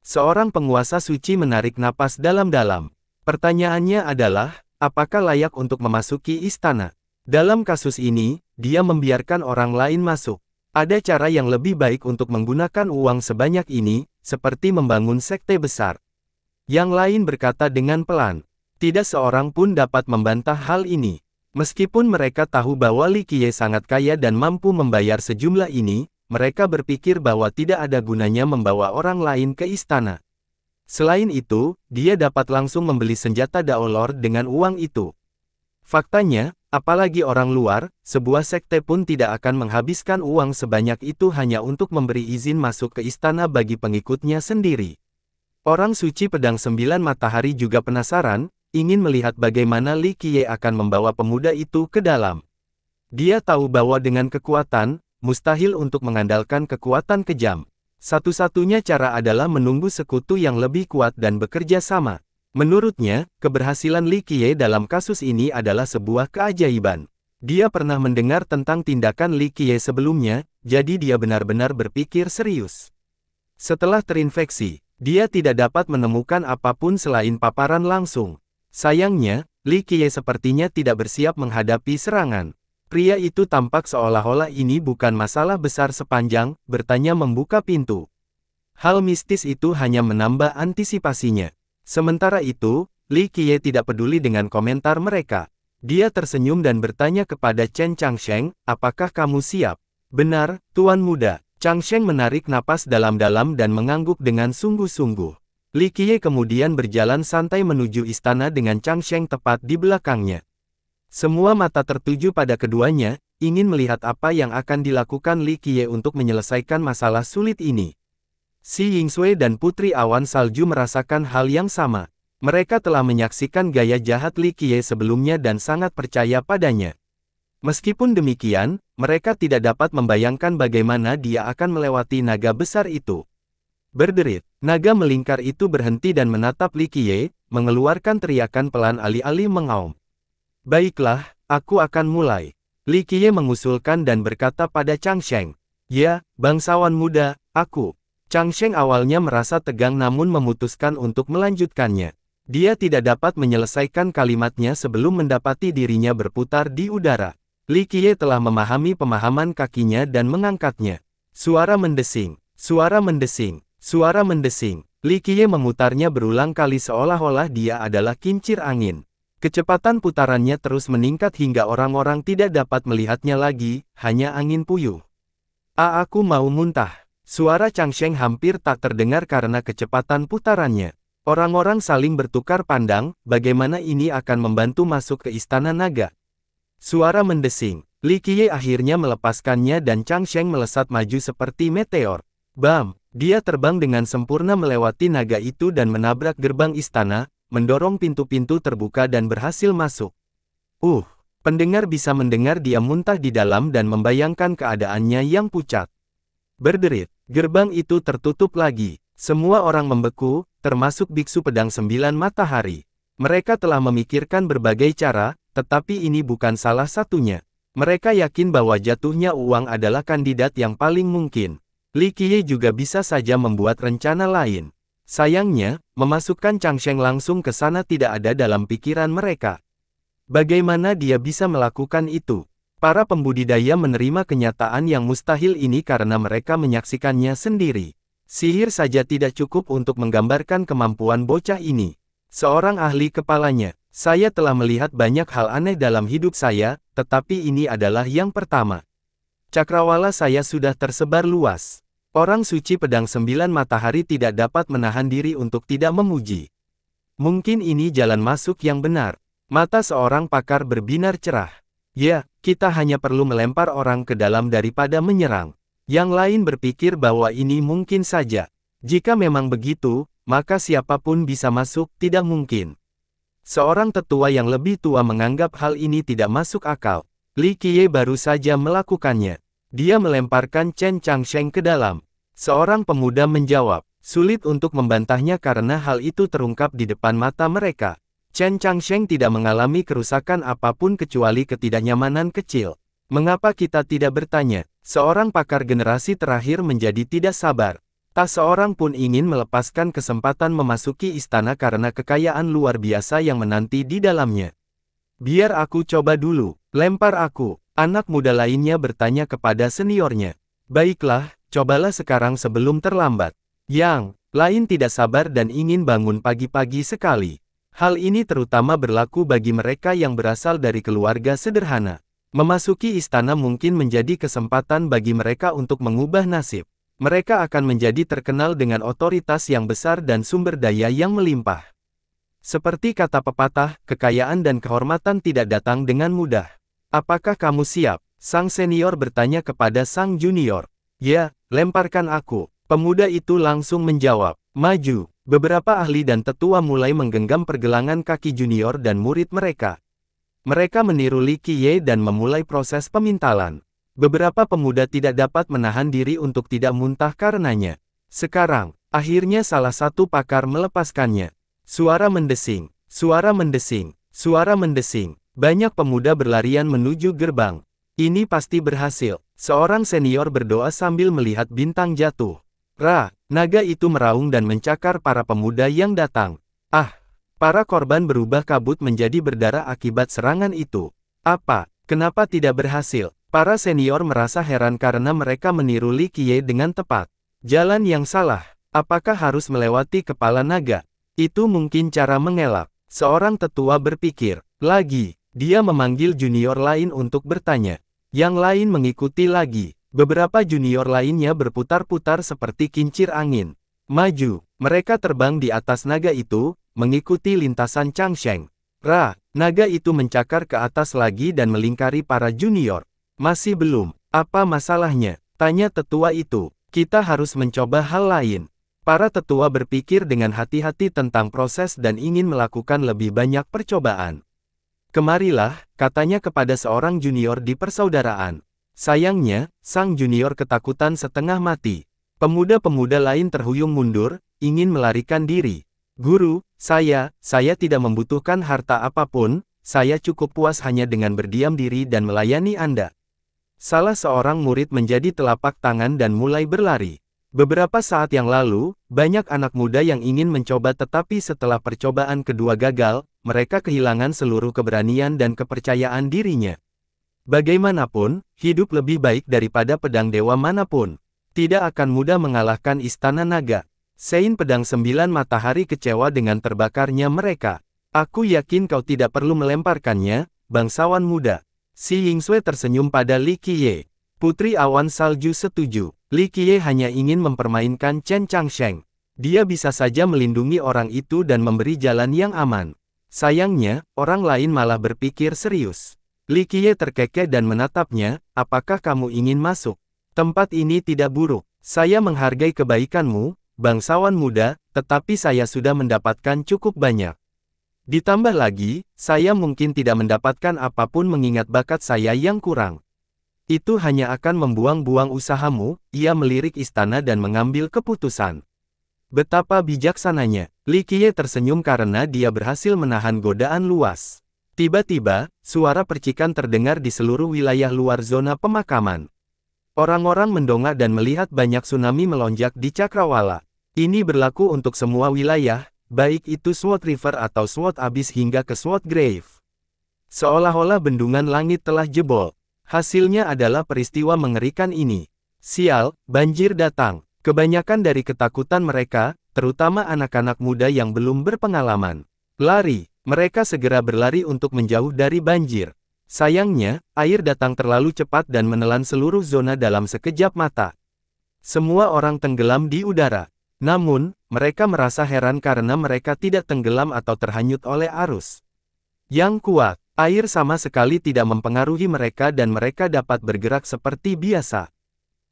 Seorang penguasa suci menarik napas dalam-dalam. Pertanyaannya adalah, apakah layak untuk memasuki istana? Dalam kasus ini, dia membiarkan orang lain masuk. Ada cara yang lebih baik untuk menggunakan uang sebanyak ini, seperti membangun sekte besar. Yang lain berkata dengan pelan. Tidak seorang pun dapat membantah hal ini. Meskipun mereka tahu bahwa Li Qiye sangat kaya dan mampu membayar sejumlah ini, mereka berpikir bahwa tidak ada gunanya membawa orang lain ke istana. Selain itu, dia dapat langsung membeli senjata Daolor dengan uang itu. Faktanya, apalagi orang luar, sebuah sekte pun tidak akan menghabiskan uang sebanyak itu hanya untuk memberi izin masuk ke istana bagi pengikutnya sendiri. Orang suci pedang 9 matahari juga penasaran, ingin melihat bagaimana Li Qiye akan membawa pemuda itu ke dalam. Dia tahu bahwa dengan kekuatan, mustahil untuk mengandalkan kekuatan kejam. Satu-satunya cara adalah menunggu sekutu yang lebih kuat dan bekerja sama. Menurutnya, keberhasilan Li Qiye dalam kasus ini adalah sebuah keajaiban. Dia pernah mendengar tentang tindakan Li Qiye sebelumnya, jadi dia benar-benar berpikir serius. Setelah terinfeksi, dia tidak dapat menemukan apapun selain paparan langsung. Sayangnya, Li Qiye sepertinya tidak bersiap menghadapi serangan. Pria itu tampak seolah-olah ini bukan masalah besar sepanjang bertanya membuka pintu. Hal mistis itu hanya menambah antisipasinya. Sementara itu, Li Qiye tidak peduli dengan komentar mereka. Dia tersenyum dan bertanya kepada Chen Changsheng, apakah kamu siap? Benar, Tuan Muda. Changsheng menarik napas dalam-dalam dan mengangguk dengan sungguh-sungguh. Li Qiye kemudian berjalan santai menuju istana dengan Changsheng tepat di belakangnya. Semua mata tertuju pada keduanya, ingin melihat apa yang akan dilakukan Li Qiye untuk menyelesaikan masalah sulit ini. Xi Yingsui dan Putri Awan Salju merasakan hal yang sama. Mereka telah menyaksikan gaya jahat Li Qiye sebelumnya dan sangat percaya padanya. Meskipun demikian, mereka tidak dapat membayangkan bagaimana dia akan melewati naga besar itu. Berderit, naga melingkar itu berhenti dan menatap Li Qiye, mengeluarkan teriakan pelan alih-alih mengaum. Baiklah, aku akan mulai. Li Qiye mengusulkan dan berkata pada Changsheng. Ya, bangsawan muda, aku. Changsheng awalnya merasa tegang namun memutuskan untuk melanjutkannya. Dia tidak dapat menyelesaikan kalimatnya sebelum mendapati dirinya berputar di udara. Li Qiye telah memahami pemahaman kakinya dan mengangkatnya. Suara mendesing, suara mendesing, suara mendesing. Li Qiye memutarnya berulang kali seolah-olah dia adalah kincir angin. Kecepatan putarannya terus meningkat hingga orang-orang tidak dapat melihatnya lagi, hanya angin puyuh. Aku mau muntah. Suara Changsheng hampir tak terdengar karena kecepatan putarannya. Orang-orang saling bertukar pandang, bagaimana ini akan membantu masuk ke istana naga. Suara mendesing. Li Qiye akhirnya melepaskannya dan Changsheng melesat maju seperti meteor. Bam! Dia terbang dengan sempurna melewati naga itu dan menabrak gerbang istana, mendorong pintu-pintu terbuka dan berhasil masuk. Pendengar bisa mendengar dia muntah di dalam dan membayangkan keadaannya yang pucat. Berderit. Gerbang itu tertutup lagi. Semua orang membeku, termasuk biksu pedang 9 matahari. Mereka telah memikirkan berbagai cara, tetapi ini bukan salah satunya. Mereka yakin bahwa jatuhnya uang adalah kandidat yang paling mungkin. Li Qiye juga bisa saja membuat rencana lain. Sayangnya, memasukkan Changsheng langsung ke sana tidak ada dalam pikiran mereka. Bagaimana dia bisa melakukan itu? Para pembudidaya menerima kenyataan yang mustahil ini karena mereka menyaksikannya sendiri. Sihir saja tidak cukup untuk menggambarkan kemampuan bocah ini. Seorang ahli kepalanya, saya telah melihat banyak hal aneh dalam hidup saya, tetapi ini adalah yang pertama. Cakrawala saya sudah tersebar luas. Orang suci pedang 9 matahari tidak dapat menahan diri untuk tidak memuji. Mungkin ini jalan masuk yang benar. Mata seorang pakar berbinar cerah. Ya, kita hanya perlu melempar orang ke dalam daripada menyerang. Yang lain berpikir bahwa ini mungkin saja. Jika memang begitu, maka siapapun bisa masuk, tidak mungkin. Seorang tetua yang lebih tua menganggap hal ini tidak masuk akal. Li Qiye baru saja melakukannya. Dia melemparkan Chen Changsheng ke dalam. Seorang pemuda menjawab, sulit untuk membantahnya karena hal itu terungkap di depan mata mereka. Chen Changsheng tidak mengalami kerusakan apapun kecuali ketidaknyamanan kecil. Mengapa kita tidak bertanya? Seorang pakar generasi terakhir menjadi tidak sabar. Tak seorang pun ingin melepaskan kesempatan memasuki istana karena kekayaan luar biasa yang menanti di dalamnya. Biar aku coba dulu, lempar aku. Anak muda lainnya bertanya kepada seniornya. Baiklah, cobalah sekarang sebelum terlambat. Yang lain tidak sabar dan ingin bangun pagi-pagi sekali. Hal ini terutama berlaku bagi mereka yang berasal dari keluarga sederhana. Memasuki istana mungkin menjadi kesempatan bagi mereka untuk mengubah nasib. Mereka akan menjadi terkenal dengan otoritas yang besar dan sumber daya yang melimpah. Seperti kata pepatah, kekayaan dan kehormatan tidak datang dengan mudah. Apakah kamu siap? Sang senior bertanya kepada sang junior. Ya, lemparkan aku. Pemuda itu langsung menjawab. Maju. Beberapa ahli dan tetua mulai menggenggam pergelangan kaki junior dan murid mereka. Mereka meniru Li Qiye dan memulai proses pemintalan. Beberapa pemuda tidak dapat menahan diri untuk tidak muntah karenanya. Sekarang, akhirnya salah satu pakar melepaskannya. Suara mendesing, suara mendesing, suara mendesing. Banyak pemuda berlarian menuju gerbang. Ini pasti berhasil. Seorang senior berdoa sambil melihat bintang jatuh. Naga itu meraung dan mencakar para pemuda yang datang. Para korban berubah kabut menjadi berdarah akibat serangan itu. Kenapa tidak berhasil? Para senior merasa heran karena mereka meniru Li Qiye dengan tepat. Jalan yang salah. Apakah harus melewati kepala naga? Itu mungkin cara mengelak. Seorang tetua berpikir. Lagi, dia memanggil junior lain untuk bertanya. Yang lain mengikuti lagi. Beberapa junior lainnya berputar-putar seperti kincir angin. Maju, mereka terbang di atas naga itu, mengikuti lintasan Changsheng. Naga itu mencakar ke atas lagi dan melingkari para junior. Masih belum, apa masalahnya? Tanya tetua itu. Kita harus mencoba hal lain. Para tetua berpikir dengan hati-hati tentang proses dan ingin melakukan lebih banyak percobaan. Kemarilah, katanya kepada seorang junior di persaudaraan. Sayangnya, sang junior ketakutan setengah mati. Pemuda-pemuda lain terhuyung mundur, ingin melarikan diri. Guru, saya tidak membutuhkan harta apapun, saya cukup puas hanya dengan berdiam diri dan melayani Anda. Salah seorang murid menjadi telapak tangan dan mulai berlari. Beberapa saat yang lalu, banyak anak muda yang ingin mencoba tetapi setelah percobaan kedua gagal, mereka kehilangan seluruh keberanian dan kepercayaan dirinya. Bagaimanapun, hidup lebih baik daripada pedang dewa manapun. Tidak akan mudah mengalahkan istana naga. Sein pedang 9 matahari kecewa dengan terbakarnya mereka. Aku yakin kau tidak perlu melemparkannya, bangsawan muda. Si Yingsue tersenyum pada Li Qiye. Putri awan salju setuju. Li Qiye hanya ingin mempermainkan Chen Changsheng. Dia bisa saja melindungi orang itu dan memberi jalan yang aman. Sayangnya, orang lain malah berpikir serius. Li Qiye terkekeh dan menatapnya, apakah kamu ingin masuk? Tempat ini tidak buruk. Saya menghargai kebaikanmu, bangsawan muda, tetapi saya sudah mendapatkan cukup banyak. Ditambah lagi, saya mungkin tidak mendapatkan apapun mengingat bakat saya yang kurang. Itu hanya akan membuang-buang usahamu, ia melirik istana dan mengambil keputusan. Betapa bijaksananya, Li Qiye tersenyum karena dia berhasil menahan godaan luas. Tiba-tiba, suara percikan terdengar di seluruh wilayah luar zona pemakaman. Orang-orang mendongak dan melihat banyak tsunami melonjak di Cakrawala. Ini berlaku untuk semua wilayah, baik itu Sword River atau Sword Abyss hingga ke Sword Grave. Seolah-olah bendungan langit telah jebol. Hasilnya adalah peristiwa mengerikan ini. Sial, banjir datang. Kebanyakan dari ketakutan mereka, terutama anak-anak muda yang belum berpengalaman. Lari, mereka segera berlari untuk menjauh dari banjir. Sayangnya, air datang terlalu cepat dan menelan seluruh zona dalam sekejap mata. Semua orang tenggelam di udara. Namun, mereka merasa heran karena mereka tidak tenggelam atau terhanyut oleh arus. Yang kuat, air sama sekali tidak mempengaruhi mereka dan mereka dapat bergerak seperti biasa.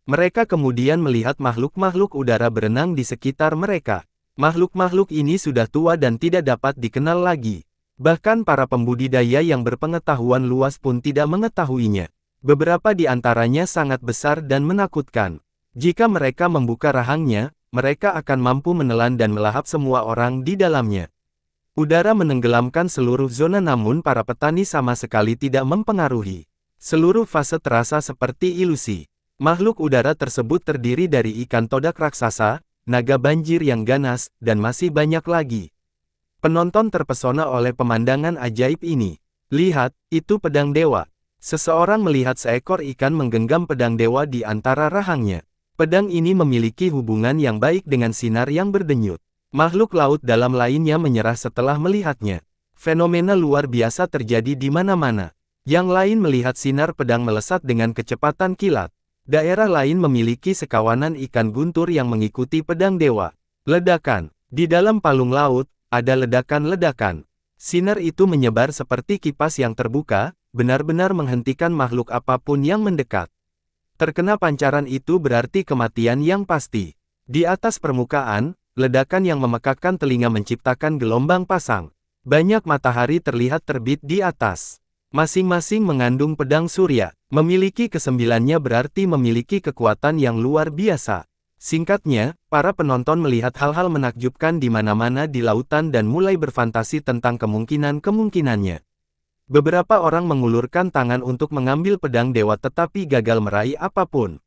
Mereka kemudian melihat makhluk-makhluk udara berenang di sekitar mereka. Makhluk-makhluk ini sudah tua dan tidak dapat dikenal lagi. Bahkan para pembudidaya yang berpengetahuan luas pun tidak mengetahuinya. Beberapa di antaranya sangat besar dan menakutkan. Jika mereka membuka rahangnya, mereka akan mampu menelan dan melahap semua orang di dalamnya. Udara menenggelamkan seluruh zona namun para petani sama sekali tidak mempengaruhi. Seluruh fase terasa seperti ilusi. Makhluk udara tersebut terdiri dari ikan todak raksasa, naga banjir yang ganas, dan masih banyak lagi. Penonton terpesona oleh pemandangan ajaib ini. Lihat, itu pedang dewa. Seseorang melihat seekor ikan menggenggam pedang dewa di antara rahangnya. Pedang ini memiliki hubungan yang baik dengan sinar yang berdenyut. Makhluk laut dalam lainnya menyerah setelah melihatnya. Fenomena luar biasa terjadi di mana-mana. Yang lain melihat sinar pedang melesat dengan kecepatan kilat. Daerah lain memiliki sekawanan ikan guntur yang mengikuti pedang dewa. Ledakan. Di dalam palung laut, ada ledakan-ledakan. Sinar itu menyebar seperti kipas yang terbuka, benar-benar menghentikan makhluk apapun yang mendekat. Terkena pancaran itu berarti kematian yang pasti. Di atas permukaan, ledakan yang memekakkan telinga menciptakan gelombang pasang. Banyak matahari terlihat terbit di atas. Masing-masing mengandung pedang surya. Memiliki kesembilannya berarti memiliki kekuatan yang luar biasa. Singkatnya, para penonton melihat hal-hal menakjubkan di mana-mana di lautan dan mulai berfantasi tentang kemungkinan-kemungkinannya. Beberapa orang mengulurkan tangan untuk mengambil pedang dewa tetapi gagal meraih apapun.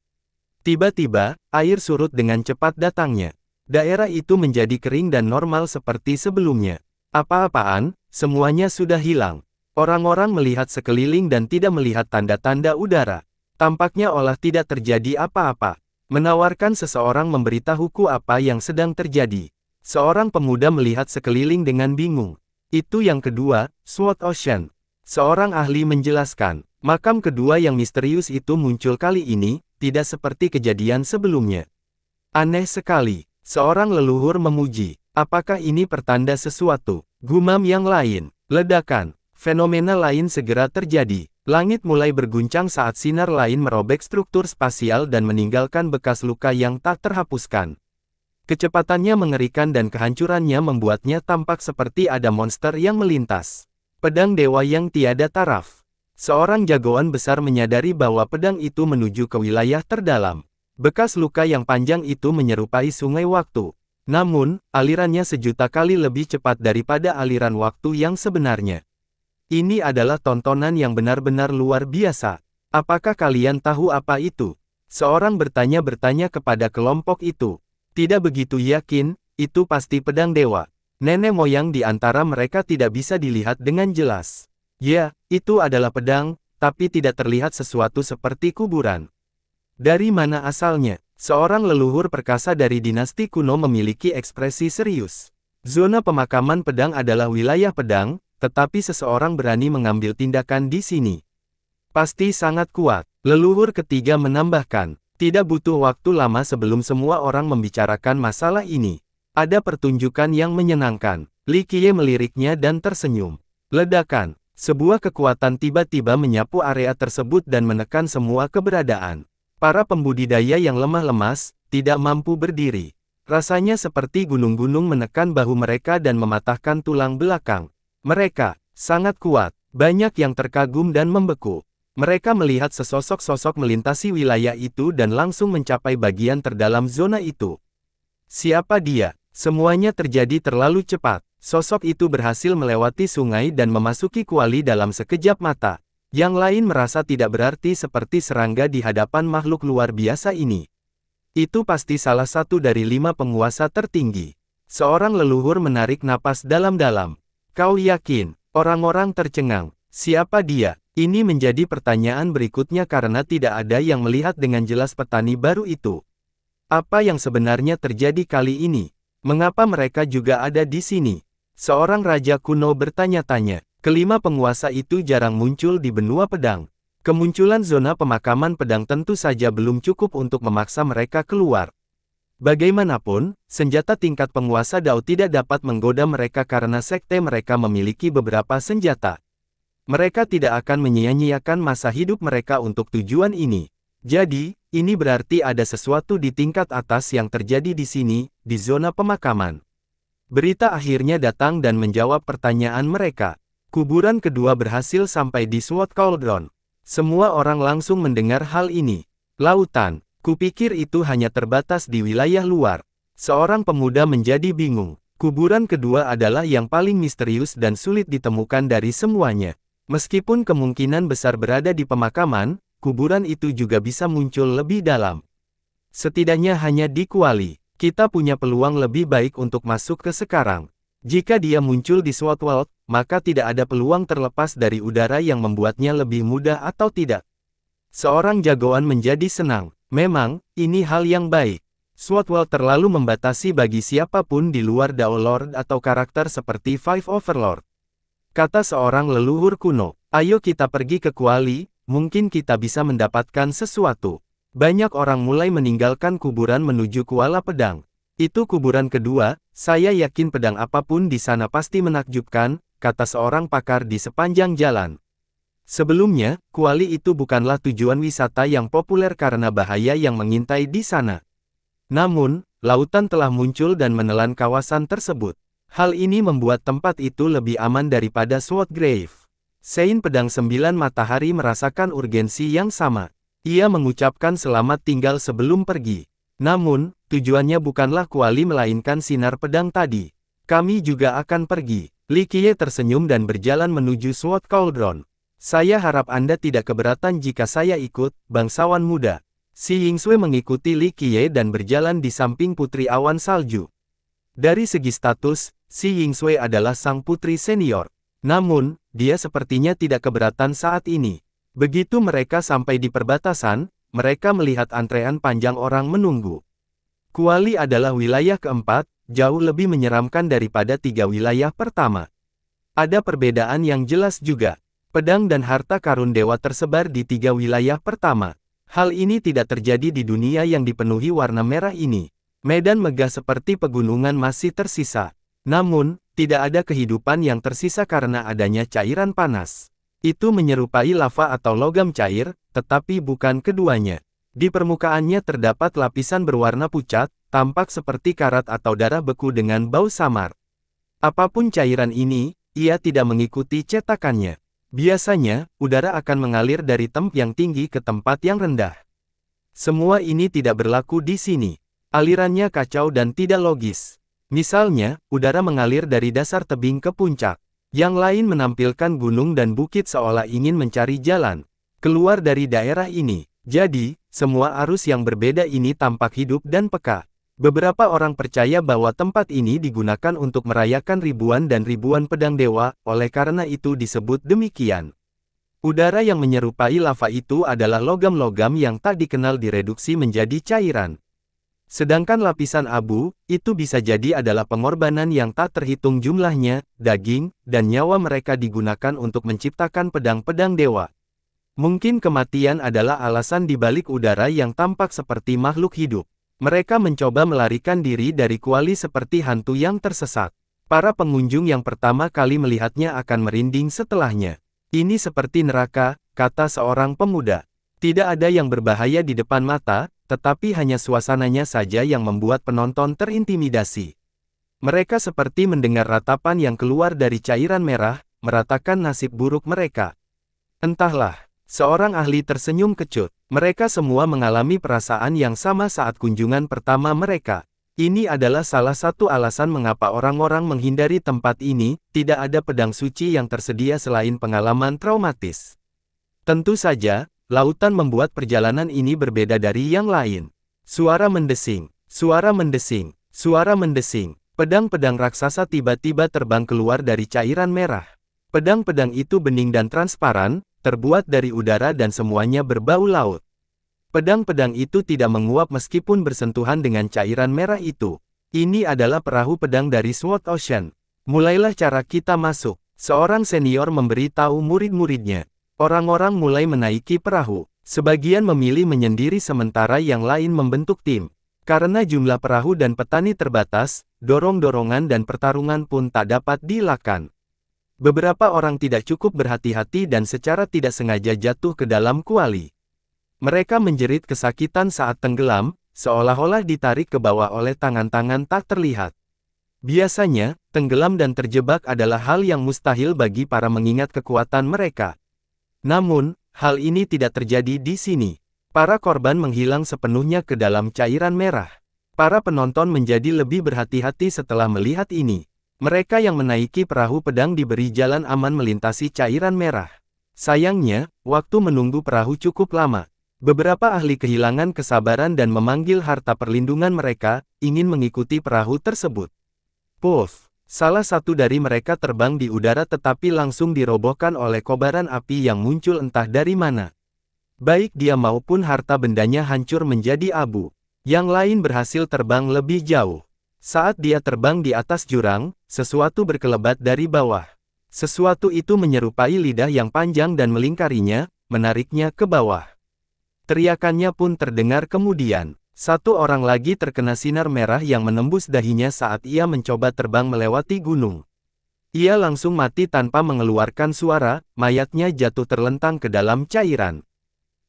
Tiba-tiba, air surut dengan cepat datangnya. Daerah itu menjadi kering dan normal seperti sebelumnya. Apa-apaan, semuanya sudah hilang. Orang-orang melihat sekeliling dan tidak melihat tanda-tanda udara. Tampaknya olah tidak terjadi apa-apa. Menawarkan seseorang memberitahuku apa yang sedang terjadi. Seorang pemuda melihat sekeliling dengan bingung. Itu yang kedua, Sword Ocean. Seorang ahli menjelaskan, makam kedua yang misterius itu muncul kali ini, tidak seperti kejadian sebelumnya. Aneh sekali, seorang leluhur memuji. Apakah ini pertanda sesuatu? Gumam yang lain, ledakan. Fenomena lain segera terjadi. Langit mulai berguncang saat sinar lain merobek struktur spasial dan meninggalkan bekas luka yang tak terhapuskan. Kecepatannya mengerikan dan kehancurannya membuatnya tampak seperti ada monster yang melintas. Pedang dewa yang tiada taraf. Seorang jagoan besar menyadari bahwa pedang itu menuju ke wilayah terdalam. Bekas luka yang panjang itu menyerupai sungai waktu. Namun, alirannya sejuta kali lebih cepat daripada aliran waktu yang sebenarnya. Ini adalah tontonan yang benar-benar luar biasa. Apakah kalian tahu apa itu? Seorang bertanya kepada kelompok itu. Tidak begitu yakin, itu pasti pedang dewa. Nenek moyang di antara mereka tidak bisa dilihat dengan jelas. Ya, itu adalah pedang, tapi tidak terlihat sesuatu seperti kuburan. Dari mana asalnya? Seorang leluhur perkasa dari dinasti kuno memiliki ekspresi serius. Zona pemakaman pedang adalah wilayah pedang, tetapi seseorang berani mengambil tindakan di sini. Pasti sangat kuat. Leluhur ketiga menambahkan, tidak butuh waktu lama sebelum semua orang membicarakan masalah ini. Ada pertunjukan yang menyenangkan. Li Qiye meliriknya dan tersenyum. Ledakan. Sebuah kekuatan tiba-tiba menyapu area tersebut dan menekan semua keberadaan. Para pembudidaya yang lemah lemas, tidak mampu berdiri. Rasanya seperti gunung-gunung menekan bahu mereka dan mematahkan tulang belakang. Mereka sangat kuat, banyak yang terkagum dan membeku. Mereka melihat sesosok-sosok melintasi wilayah itu dan langsung mencapai bagian terdalam zona itu. Siapa dia? Semuanya terjadi terlalu cepat. Sosok itu berhasil melewati sungai dan memasuki kuali dalam sekejap mata. Yang lain merasa tidak berarti seperti serangga di hadapan makhluk luar biasa ini. Itu pasti salah satu dari 5 penguasa tertinggi. Seorang leluhur menarik napas dalam-dalam. Kau yakin? Orang-orang tercengang. Siapa dia? Ini menjadi pertanyaan berikutnya karena tidak ada yang melihat dengan jelas petani baru itu. Apa yang sebenarnya terjadi kali ini? Mengapa mereka juga ada di sini? Seorang raja kuno bertanya-tanya. Kelima penguasa itu jarang muncul di benua pedang. Kemunculan zona pemakaman pedang tentu saja belum cukup untuk memaksa mereka keluar. Bagaimanapun, senjata tingkat penguasa Dao tidak dapat menggoda mereka karena sekte mereka memiliki beberapa senjata. Mereka tidak akan menyia-nyiakan masa hidup mereka untuk tujuan ini. Jadi, ini berarti ada sesuatu di tingkat atas yang terjadi di sini, di zona pemakaman. Berita akhirnya datang dan menjawab pertanyaan mereka. Kuburan kedua berhasil sampai di Sword Cauldron. Semua orang langsung mendengar hal ini. Lautan. Kupikir itu hanya terbatas di wilayah luar. Seorang pemuda menjadi bingung. Kuburan kedua adalah yang paling misterius dan sulit ditemukan dari semuanya. Meskipun kemungkinan besar berada di pemakaman, kuburan itu juga bisa muncul lebih dalam. Setidaknya hanya di kuali. Kita punya peluang lebih baik untuk masuk ke sekarang. Jika dia muncul di Sword World, maka tidak ada peluang terlepas dari udara yang membuatnya lebih mudah atau tidak. Seorang jagoan menjadi senang. Memang, ini hal yang baik. Sword World terlalu membatasi bagi siapapun di luar Dao Lord atau karakter seperti Five Overlord. Kata seorang leluhur kuno, ayo kita pergi ke Kuali, mungkin kita bisa mendapatkan sesuatu. Banyak orang mulai meninggalkan kuburan menuju Kuala Pedang. Itu kuburan kedua, saya yakin pedang apapun di sana pasti menakjubkan, kata seorang pakar di sepanjang jalan. Sebelumnya, Kuali itu bukanlah tujuan wisata yang populer karena bahaya yang mengintai di sana. Namun, lautan telah muncul dan menelan kawasan tersebut. Hal ini membuat tempat itu lebih aman daripada Sword Grave. Sein Pedang Sembilan Matahari merasakan urgensi yang sama. Ia mengucapkan selamat tinggal sebelum pergi. Namun, tujuannya bukanlah Kuali melainkan sinar pedang tadi. Kami juga akan pergi. Li Qiye tersenyum dan berjalan menuju Sword Cauldron. Saya harap Anda tidak keberatan jika saya ikut, bangsawan muda. Si Yingsue mengikuti Li Qiye dan berjalan di samping Putri Awan Salju. Dari segi status, Si Yingsue adalah sang putri senior. Namun, dia sepertinya tidak keberatan saat ini. Begitu mereka sampai di perbatasan, mereka melihat antrean panjang orang menunggu. Kuali adalah wilayah keempat, jauh lebih menyeramkan daripada 3 wilayah pertama. Ada perbedaan yang jelas juga. Pedang dan harta karun dewa tersebar di 3 wilayah pertama. Hal ini tidak terjadi di dunia yang dipenuhi warna merah ini. Medan megah seperti pegunungan masih tersisa. Namun, tidak ada kehidupan yang tersisa karena adanya cairan panas. Itu menyerupai lava atau logam cair, tetapi bukan keduanya. Di permukaannya terdapat lapisan berwarna pucat, tampak seperti karat atau darah beku dengan bau samar. Apapun cairan ini, ia tidak mengikuti cetakannya. Biasanya, udara akan mengalir dari tempat yang tinggi ke tempat yang rendah. Semua ini tidak berlaku di sini. Alirannya kacau dan tidak logis. Misalnya, udara mengalir dari dasar tebing ke puncak. Yang lain menampilkan gunung dan bukit seolah ingin mencari jalan keluar dari daerah ini. Jadi, semua arus yang berbeda ini tampak hidup dan peka. Beberapa orang percaya bahwa tempat ini digunakan untuk merayakan ribuan dan ribuan pedang dewa, oleh karena itu disebut demikian. Udara yang menyerupai lava itu adalah logam-logam yang tak dikenal direduksi menjadi cairan. Sedangkan lapisan abu, itu bisa jadi adalah pengorbanan yang tak terhitung jumlahnya, daging, dan nyawa mereka digunakan untuk menciptakan pedang-pedang dewa. Mungkin kematian adalah alasan di balik udara yang tampak seperti makhluk hidup. Mereka mencoba melarikan diri dari Kuali seperti hantu yang tersesat. Para pengunjung yang pertama kali melihatnya akan merinding setelahnya. Ini seperti neraka, kata seorang pemuda. Tidak ada yang berbahaya di depan mata, tetapi hanya suasananya saja yang membuat penonton terintimidasi. Mereka seperti mendengar ratapan yang keluar dari cairan merah, meratakan nasib buruk mereka. Entahlah, seorang ahli tersenyum kecut. Mereka semua mengalami perasaan yang sama saat kunjungan pertama mereka. Ini adalah salah satu alasan mengapa orang-orang menghindari tempat ini, tidak ada pedang suci yang tersedia selain pengalaman traumatis. Tentu saja, lautan membuat perjalanan ini berbeda dari yang lain. Suara mendesing, suara mendesing, suara mendesing. Pedang-pedang raksasa tiba-tiba terbang keluar dari cairan merah. Pedang-pedang itu bening dan transparan, terbuat dari udara dan semuanya berbau laut. Pedang-pedang itu tidak menguap meskipun bersentuhan dengan cairan merah itu. Ini adalah perahu pedang dari Sword Ocean. Mulailah cara kita masuk. Seorang senior memberi tahu murid-muridnya. Orang-orang mulai menaiki perahu. Sebagian memilih menyendiri sementara yang lain membentuk tim. Karena jumlah perahu dan petani terbatas, dorong-dorongan dan pertarungan pun tak dapat dielakkan. Beberapa orang tidak cukup berhati-hati dan secara tidak sengaja jatuh ke dalam kuali. Mereka menjerit kesakitan saat tenggelam, seolah-olah ditarik ke bawah oleh tangan-tangan tak terlihat. Biasanya, tenggelam dan terjebak adalah hal yang mustahil bagi para mengingat kekuatan mereka. Namun, hal ini tidak terjadi di sini. Para korban menghilang sepenuhnya ke dalam cairan merah. Para penonton menjadi lebih berhati-hati setelah melihat ini. Mereka yang menaiki perahu pedang diberi jalan aman melintasi cairan merah. Sayangnya, waktu menunggu perahu cukup lama. Beberapa ahli kehilangan kesabaran dan memanggil harta perlindungan mereka, ingin mengikuti perahu tersebut. Puff! Salah satu dari mereka terbang di udara tetapi langsung dirobohkan oleh kobaran api yang muncul entah dari mana. Baik dia maupun harta bendanya hancur menjadi abu. Yang lain berhasil terbang lebih jauh. Saat dia terbang di atas jurang, sesuatu berkelebat dari bawah. Sesuatu itu menyerupai lidah yang panjang dan melingkarinya, menariknya ke bawah. Teriakannya pun terdengar kemudian. Satu orang lagi terkena sinar merah yang menembus dahinya saat ia mencoba terbang melewati gunung. Ia langsung mati tanpa mengeluarkan suara, mayatnya jatuh terlentang ke dalam cairan.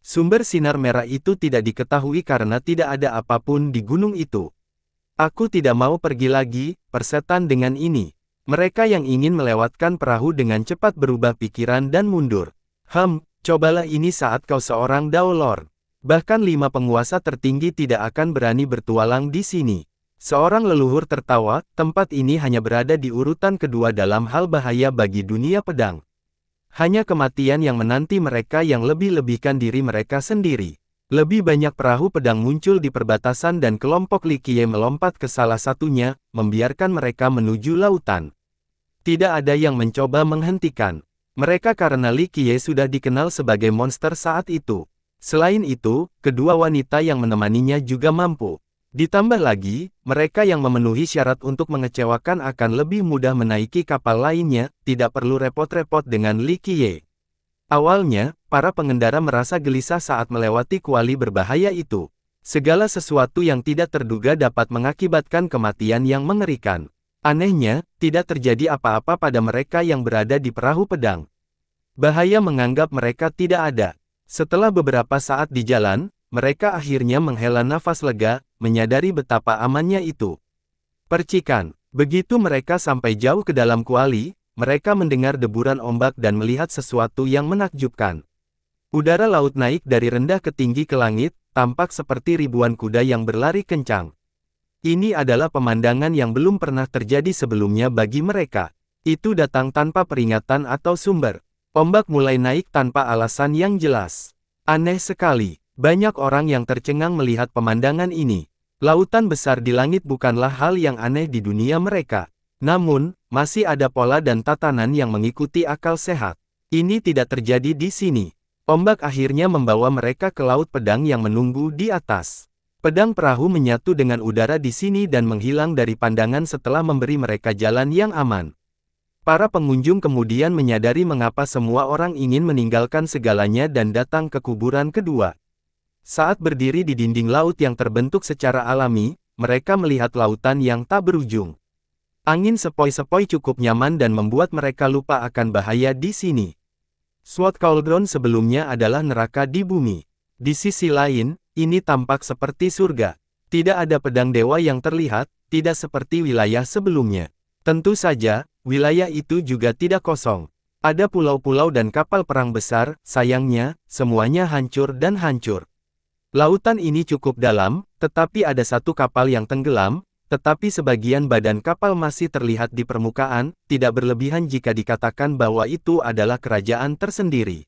Sumber sinar merah itu tidak diketahui karena tidak ada apapun di gunung itu. Aku tidak mau pergi lagi, persetan dengan ini. Mereka yang ingin melewatkan perahu dengan cepat berubah pikiran dan mundur. Cobalah ini saat kau seorang Dao Lord. Bahkan 5 penguasa tertinggi tidak akan berani bertualang di sini. Seorang leluhur tertawa, tempat ini hanya berada di urutan kedua dalam hal bahaya bagi dunia pedang. Hanya kematian yang menanti mereka yang lebih-lebihkan diri mereka sendiri. Lebih banyak perahu pedang muncul di perbatasan dan kelompok Li Qiye melompat ke salah satunya, membiarkan mereka menuju lautan. Tidak ada yang mencoba menghentikan mereka karena Li Qiye sudah dikenal sebagai monster saat itu. Selain itu, kedua wanita yang menemaninya juga mampu. Ditambah lagi, mereka yang memenuhi syarat untuk mengecewakan akan lebih mudah menaiki kapal lainnya, tidak perlu repot-repot dengan Li Qiye. Awalnya, para pengendara merasa gelisah saat melewati kuali berbahaya itu. Segala sesuatu yang tidak terduga dapat mengakibatkan kematian yang mengerikan. Anehnya, tidak terjadi apa-apa pada mereka yang berada di perahu pedang. Bahaya menganggap mereka tidak ada. Setelah beberapa saat di jalan, mereka akhirnya menghela nafas lega, menyadari betapa amannya itu. Percikan, begitu mereka sampai jauh ke dalam kuali, mereka mendengar deburan ombak dan melihat sesuatu yang menakjubkan. Udara laut naik dari rendah ke tinggi ke langit, tampak seperti ribuan kuda yang berlari kencang. Ini adalah pemandangan yang belum pernah terjadi sebelumnya bagi mereka. Itu datang tanpa peringatan atau sumber. Ombak mulai naik tanpa alasan yang jelas. Aneh sekali, banyak orang yang tercengang melihat pemandangan ini. Lautan besar di langit bukanlah hal yang aneh di dunia mereka. Namun, masih ada pola dan tatanan yang mengikuti akal sehat. Ini tidak terjadi di sini. Ombak akhirnya membawa mereka ke laut pedang yang menunggu di atas. Pedang perahu menyatu dengan udara di sini dan menghilang dari pandangan setelah memberi mereka jalan yang aman. Para pengunjung kemudian menyadari mengapa semua orang ingin meninggalkan segalanya dan datang ke kuburan kedua. Saat berdiri di dinding laut yang terbentuk secara alami, mereka melihat lautan yang tak berujung. Angin sepoi-sepoi cukup nyaman dan membuat mereka lupa akan bahaya di sini. Sword Cauldron sebelumnya adalah neraka di bumi. Di sisi lain, ini tampak seperti surga. Tidak ada pedang dewa yang terlihat, tidak seperti wilayah sebelumnya. Tentu saja, wilayah itu juga tidak kosong. Ada pulau-pulau dan kapal perang besar, sayangnya, semuanya hancur dan hancur. Lautan ini cukup dalam, tetapi ada satu kapal yang tenggelam, tetapi sebagian badan kapal masih terlihat di permukaan, tidak berlebihan jika dikatakan bahwa itu adalah kerajaan tersendiri.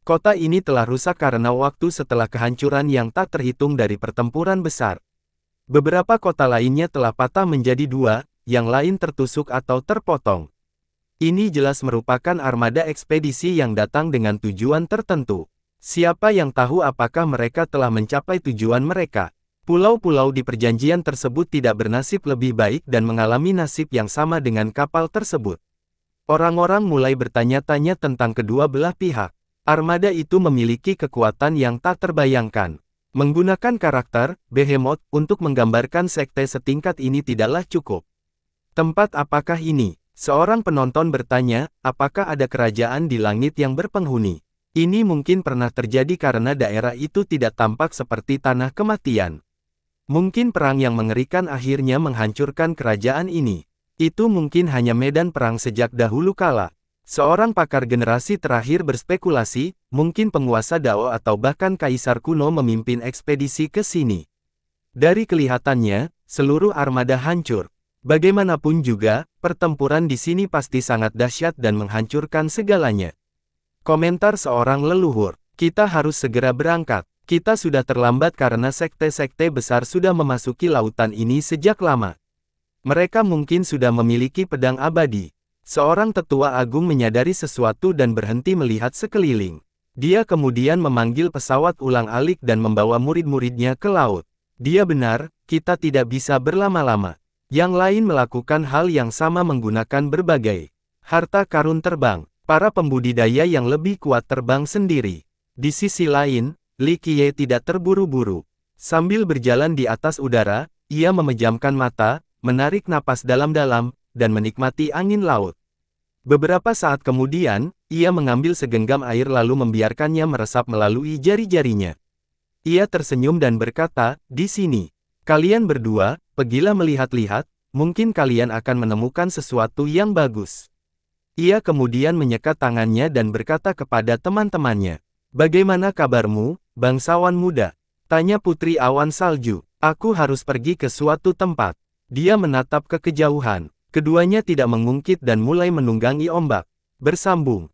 Kota ini telah rusak karena waktu setelah kehancuran yang tak terhitung dari pertempuran besar. Beberapa kota lainnya telah patah menjadi dua, yang lain tertusuk atau terpotong. Ini jelas merupakan armada ekspedisi yang datang dengan tujuan tertentu. Siapa yang tahu apakah mereka telah mencapai tujuan mereka? Pulau-pulau di perjanjian tersebut tidak bernasib lebih baik dan mengalami nasib yang sama dengan kapal tersebut. Orang-orang mulai bertanya-tanya tentang kedua belah pihak. Armada itu memiliki kekuatan yang tak terbayangkan. Menggunakan karakter, Behemoth, untuk menggambarkan sekte setingkat ini tidaklah cukup. Tempat apakah ini? Seorang penonton bertanya, apakah ada kerajaan di langit yang berpenghuni? Ini mungkin pernah terjadi karena daerah itu tidak tampak seperti tanah kematian. Mungkin perang yang mengerikan akhirnya menghancurkan kerajaan ini. Itu mungkin hanya medan perang sejak dahulu kala. Seorang pakar generasi terakhir berspekulasi, mungkin penguasa Dao atau bahkan kaisar kuno memimpin ekspedisi ke sini. Dari kelihatannya, seluruh armada hancur. Bagaimanapun juga, pertempuran di sini pasti sangat dahsyat dan menghancurkan segalanya. Komentar seorang leluhur, kita harus segera berangkat. Kita sudah terlambat karena sekte-sekte besar sudah memasuki lautan ini sejak lama. Mereka mungkin sudah memiliki pedang abadi. Seorang tetua agung menyadari sesuatu dan berhenti melihat sekeliling. Dia kemudian memanggil pesawat ulang-alik dan membawa murid-muridnya ke laut. Dia benar, kita tidak bisa berlama-lama. Yang lain melakukan hal yang sama menggunakan berbagai harta karun terbang. Para pembudidaya yang lebih kuat terbang sendiri. Di sisi lain, Li Qiye tidak terburu-buru. Sambil berjalan di atas udara, ia memejamkan mata, menarik napas dalam-dalam, dan menikmati angin laut. Beberapa saat kemudian, ia mengambil segenggam air lalu membiarkannya meresap melalui jari-jarinya. Ia tersenyum dan berkata, "Di sini. Kalian berdua, pergilah melihat-lihat, mungkin kalian akan menemukan sesuatu yang bagus." Ia kemudian menyekat tangannya dan berkata kepada teman-temannya, "Bagaimana kabarmu, bangsawan muda?" Tanya Putri Awan Salju. "Aku harus pergi ke suatu tempat." Dia menatap ke kejauhan. Keduanya tidak mengungkit dan mulai menunggangi ombak. Bersambung.